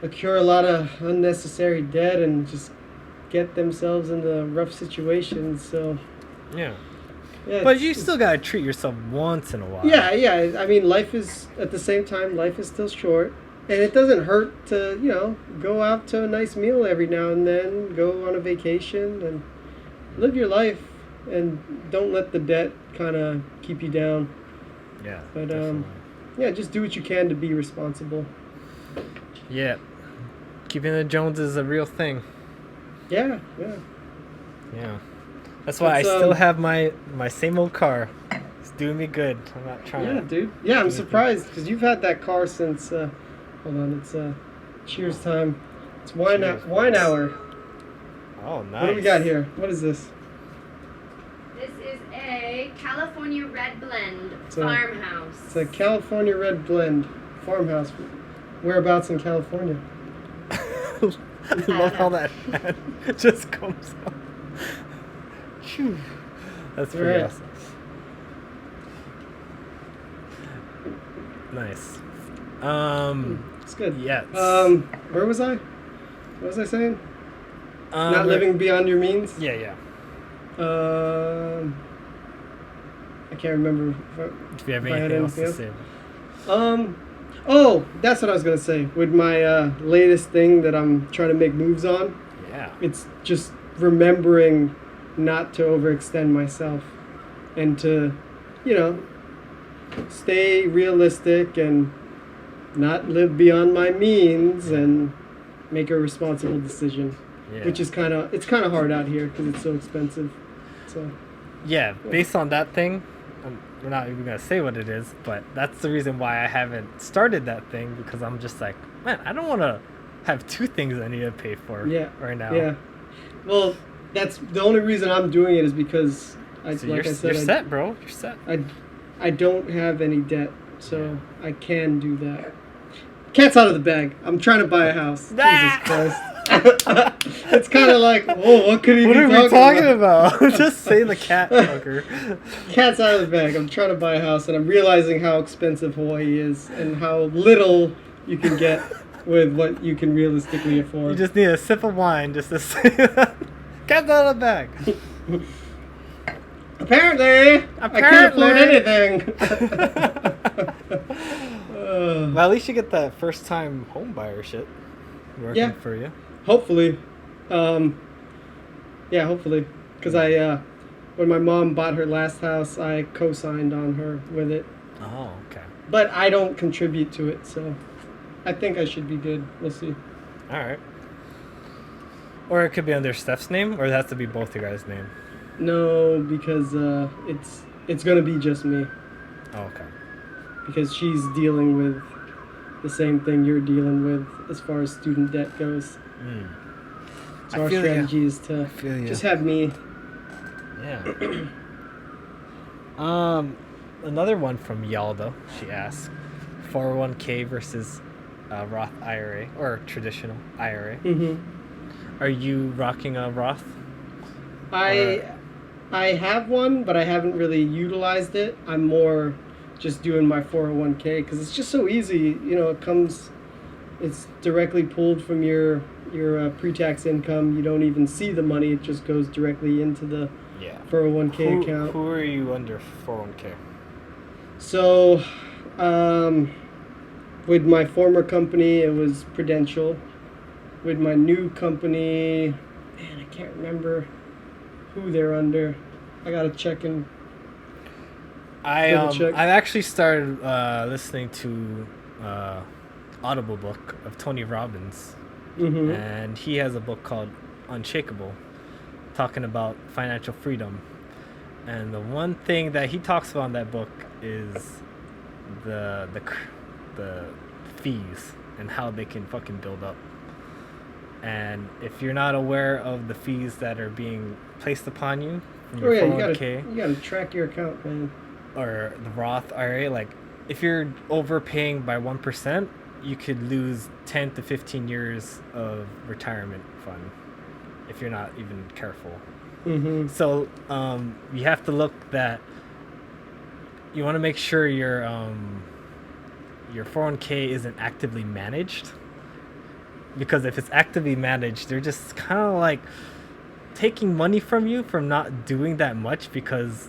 accrue a lot of unnecessary debt and just get themselves into rough situations. So, Yeah. yeah. But you still gotta treat yourself once in a while. Yeah. I mean, life is, at the same time, life is still short. And it doesn't hurt to, go out to a nice meal every now and then, go on a vacation and live your life. and don't let the debt kind of keep you down. Yeah. But definitely. yeah, just do what you can to be responsible. Yeah. Keeping the Jones is a real thing. Yeah. Yeah. That's why I still have my same old car. It's doing me good. I'm not trying Yeah, to. dude. Yeah, I'm surprised because you've had that car since. Hold on, it's cheers time. It's wine hour. Oh, nice. What do we got here? What is this? This is a California Red Blend farmhouse. It's a California Red Blend farmhouse. Whereabouts in California? I love how that hat just comes out. Phew. That's pretty awesome. Nice. It's good. Yes. Where was I? What was I saying? Not living beyond your means? Yeah. I can't remember If you have anything else to say. Oh, that's what I was going to say. With my latest thing that I'm trying to make moves on, it's just remembering not to overextend myself and to, stay realistic and not live beyond my means and make a responsible decision. Yeah. Which is kind of hard out here because it's so expensive. So. Yeah, based on that thing, we're not even gonna say what it is, but that's the reason why I haven't started that thing, because I'm just like, man, I don't want to have two things I need to pay for right now. Yeah. Well, that's the only reason I'm doing it is because you're set, bro. You're set. I don't have any debt, so I can do that. Cat's out of the bag. I'm trying to buy a house. Jesus Christ. It's kind of like, what could he be talking about? What are we talking about? Just say the cat, fucker. Cat's out of the bag. I'm trying to buy a house, and I'm realizing how expensive Hawaii is and how little you can get with what you can realistically afford. You just need a sip of wine just to say that. Cat's out of the bag. Apparently, I can't afford anything. Well, at least you get that first-time home buyer shit working for you. Hopefully. Hopefully. Because when my mom bought her last house, I co-signed on her with it. Oh, okay. But I don't contribute to it, so I think I should be good. We'll see. All right. Or it could be under Steph's name, or it has to be both your guys' name. No, because it's going to be just me. Oh, okay. Because she's dealing with the same thing you're dealing with as far as student debt goes. So our strategy is to just have me. Yeah. Another one from Yalda. She asked, 401k versus Roth IRA or traditional IRA. Mm-hmm. Are you rocking a Roth? I have one, but I haven't really utilized it. I'm more just doing my 401k because it's just so easy. It's directly pulled from your pre-tax income. You don't even see the money. It just goes directly into the 401k account. Who are you under 401k? So, with my former company, it was Prudential. With my new company, man, I can't remember who they're under. I gotta check and. I've actually started listening to Audible book of Tony Robbins, and he has a book called Unshakable, talking about financial freedom. And the one thing that he talks about in that book is the fees and how they can fucking build up. And if you're not aware of the fees that are being placed upon you from your 401k, you gotta track your account, man. Or the Roth IRA, like if you're overpaying by 1%, you could lose 10 to 15 years of retirement fund if you're not even careful. Mm-hmm. So you have to look that you want to make sure your 401k isn't actively managed, because if it's actively managed, they're just kind of like taking money from you from not doing that much, because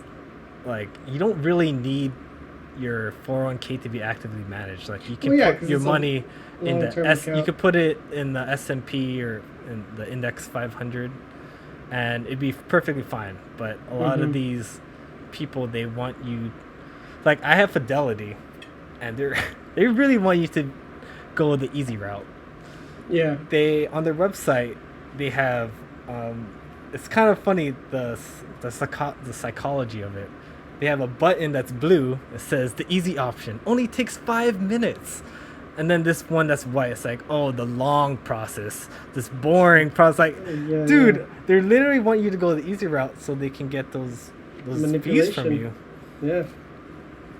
like you don't really need your 401k to be actively managed. Like you can put your money in you could put it in the S&P or in the index 500, and it'd be perfectly fine. But a lot of Mhm. these people, they want you, like I have Fidelity, and they really want you to go the easy route. Yeah. They on their website they have it's kind of funny the psychology of it. They have a button that's blue that says the easy option only takes 5 minutes, and then this one that's white, it's like, oh, the long process, this boring process. Like, Yeah, dude, yeah. they literally want you to go the easy route so they can get those views from Manipulation. you. Yeah.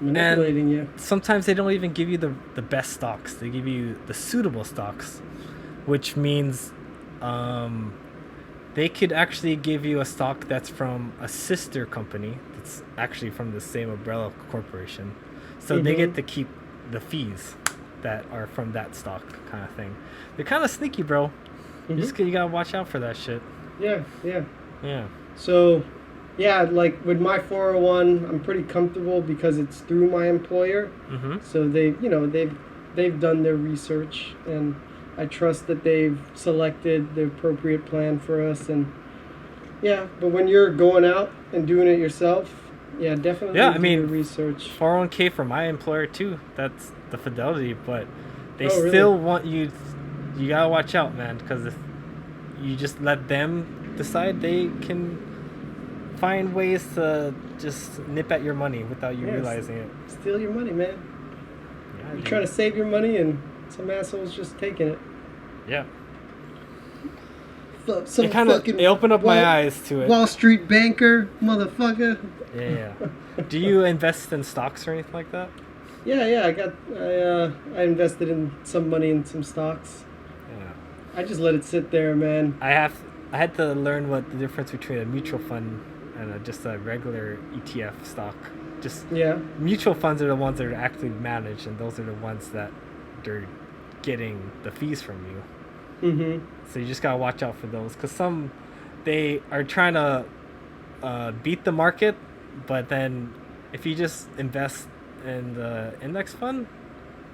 Manipulating you. Sometimes they don't even give you the best stocks. They give you the suitable stocks, which means they could actually give you a stock that's from a sister company that's actually from the same umbrella corporation. So they get to keep the fees that are from that stock, kind of thing. They're kind of sneaky, bro. You gotta watch out for that shit. Yeah, yeah. Yeah. So, yeah, like with my 401, I'm pretty comfortable because it's through my employer. Mm-hmm. So they've done their research, and I trust that they've selected the appropriate plan for us. And yeah, but when you're going out and doing it yourself, yeah, definitely Yeah, I do mean, your research. 401k for my employer too. That's the Fidelity, but they Oh, really? still want you. You gotta watch out, man, because if you just let them decide, they can find ways to just nip at your money without you Yes. realizing it. Steal your money, man. Yeah, You're dude. trying to save your money, and some asshole's just taking it. Yeah. Some It kind of fucking it opened up my Wall- eyes to it. Wall Street banker, motherfucker. Yeah. Do you invest in stocks or anything like that? Yeah. I invested in some money in some stocks. Yeah. I just let it sit there, man. I had to learn what the difference between a mutual fund and just a regular ETF stock. Just Yeah. mutual funds are the ones that are actively managed, and those are the ones that they're getting the fees from you. Mm-hmm. So you just gotta watch out for those, because they are trying to beat the market, but then if you just invest in the index fund,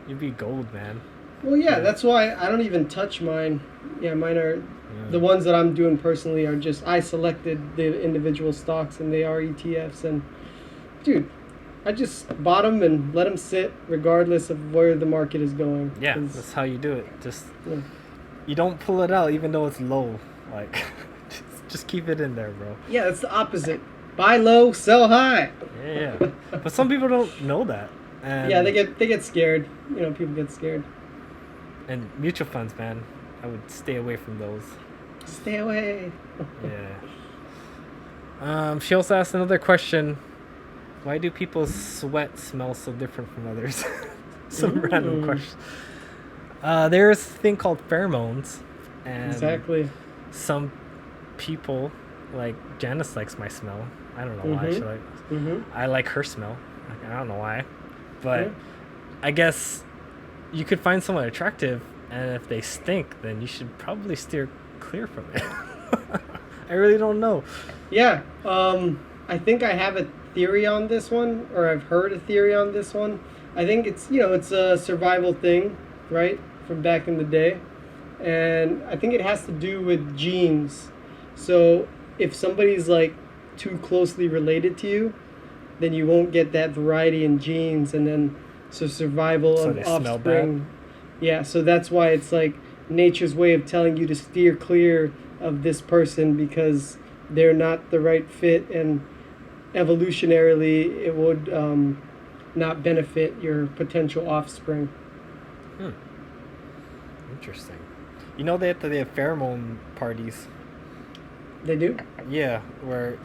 you'd be gold, man. Well, yeah, Yeah. that's why I don't even touch mine. Yeah, mine are Yeah. the ones that I'm doing personally are just I selected the individual stocks and they are ETFs. And dude, I just bought them and let them sit regardless of where the market is going. Yeah, 'Cause- that's how you do it. Just yeah. you don't pull it out even though it's low. Like, just keep it in there, bro. Yeah, it's the opposite. Buy low, sell high. Yeah, yeah. But some people don't know that. And, Yeah, they get scared. You know, people get scared. And mutual funds, man, I would stay away from those. Stay away. Yeah. She also asked another question. Why do people's sweat smell so different from others? Some random question. There's a thing called pheromones, and Exactly. some people, like Janice, likes my smell. I don't know why. She I like her smell. I don't know why, but Yeah. I guess you could find someone attractive, and if they stink, then you should probably steer clear from it. I really don't know. Yeah. I think I have a theory on this one, or I've heard a theory on this one. I think it's a survival thing, right, from back in the day, and I think it has to do with genes. So if somebody's like too closely related to you, then you won't get that variety in genes, and then so survival So of they smell offspring. Yeah, so that's why it's like nature's way of telling you to steer clear of this person because they're not the right fit, and evolutionarily it would not benefit your potential offspring. Interesting. You know they have pheromone parties. They do? Yeah, where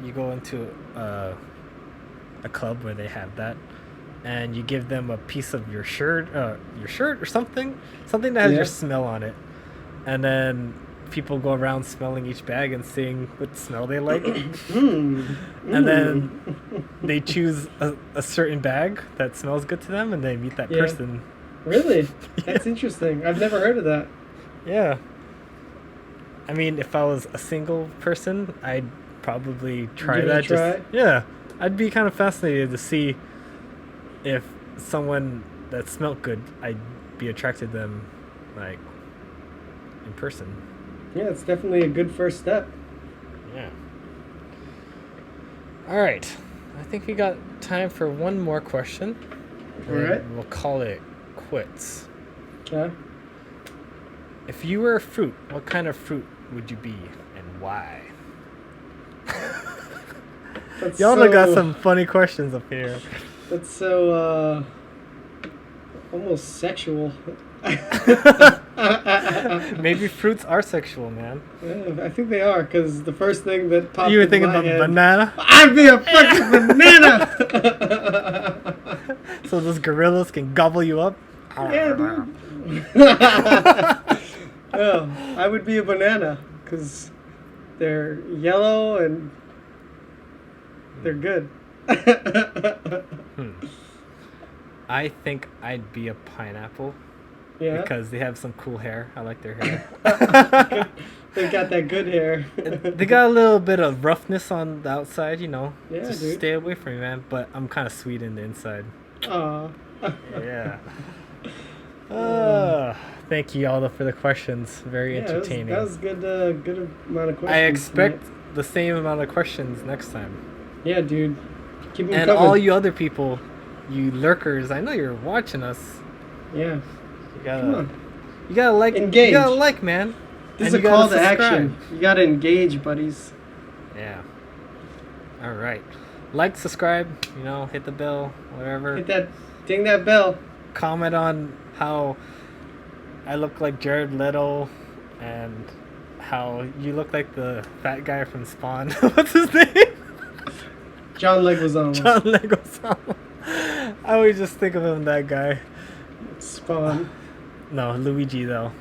you go into a club where they have that, and you give them a piece of your shirt or something that has Yeah. your smell on it, and then people go around smelling each bag and seeing what smell they like, and then they choose a certain bag that smells good to them, and they meet that Yeah. person. Really? That's interesting. I've never heard of that. Yeah. I mean, if I was a single person, I'd probably try Give it a that. try? Yeah, I'd be kind of fascinated to see if someone that smelled good, I'd be attracted to them, like, in person. Yeah, it's definitely a good first step. Yeah. All right. I think we got time for one more question. All right. We'll call it quits. Okay. If you were a fruit, what kind of fruit would you be and why? Y'all got some funny questions up here. That's so almost sexual. Maybe fruits are sexual, man. Yeah, I think they are, because the first thing that popped You were into thinking my about head, banana? I'd be a fucking banana! So those gorillas can gobble you up? Yeah, dude. Yeah, I would be a banana, because they're yellow and they're good. I think I'd be a pineapple. Yeah. Because they have some cool hair. I like their hair. They got that good hair. They got a little bit of roughness on the outside, you know. Yeah, Just dude. stay away from me, man. But I'm kind of sweet in the inside. Aw. Yeah. Thank you all for the questions. Very entertaining. That was good. Good amount of questions. I expect the same amount of questions next time. Yeah, dude. Keep them And coming. all you other people, you lurkers, I know you're watching us. Yeah. You gotta like. Engage. You gotta like, man. This And is you a call gotta to subscribe. action. You gotta engage, buddies. Yeah. All right. Like, subscribe. You know, hit the bell, whatever. Ding that bell. Comment on how I look like Jared Leto, and how you look like the fat guy from Spawn. What's his name? John Leguizamo. John Leguizamo. I always just think of him, that guy. Spawn. No, Luigi though.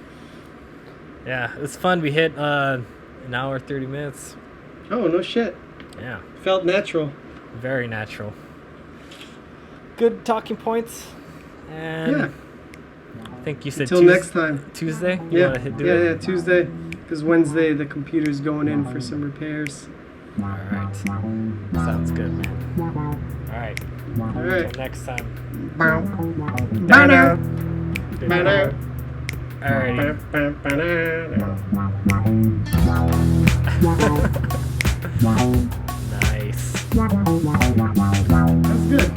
Yeah, it's fun. We hit an hour 30 minutes. Oh, no shit. Yeah, Felt natural. very natural. Good talking points. And Yeah. I think you said Until next time. Tuesday. You Yeah. wanna do Yeah, it? yeah, Tuesday. Because Wednesday the computer's going in for some repairs. All right. Sounds good, man. All right. All right. Until next time. Bow. Banana. Banana. Alrighty. Nice. That's good.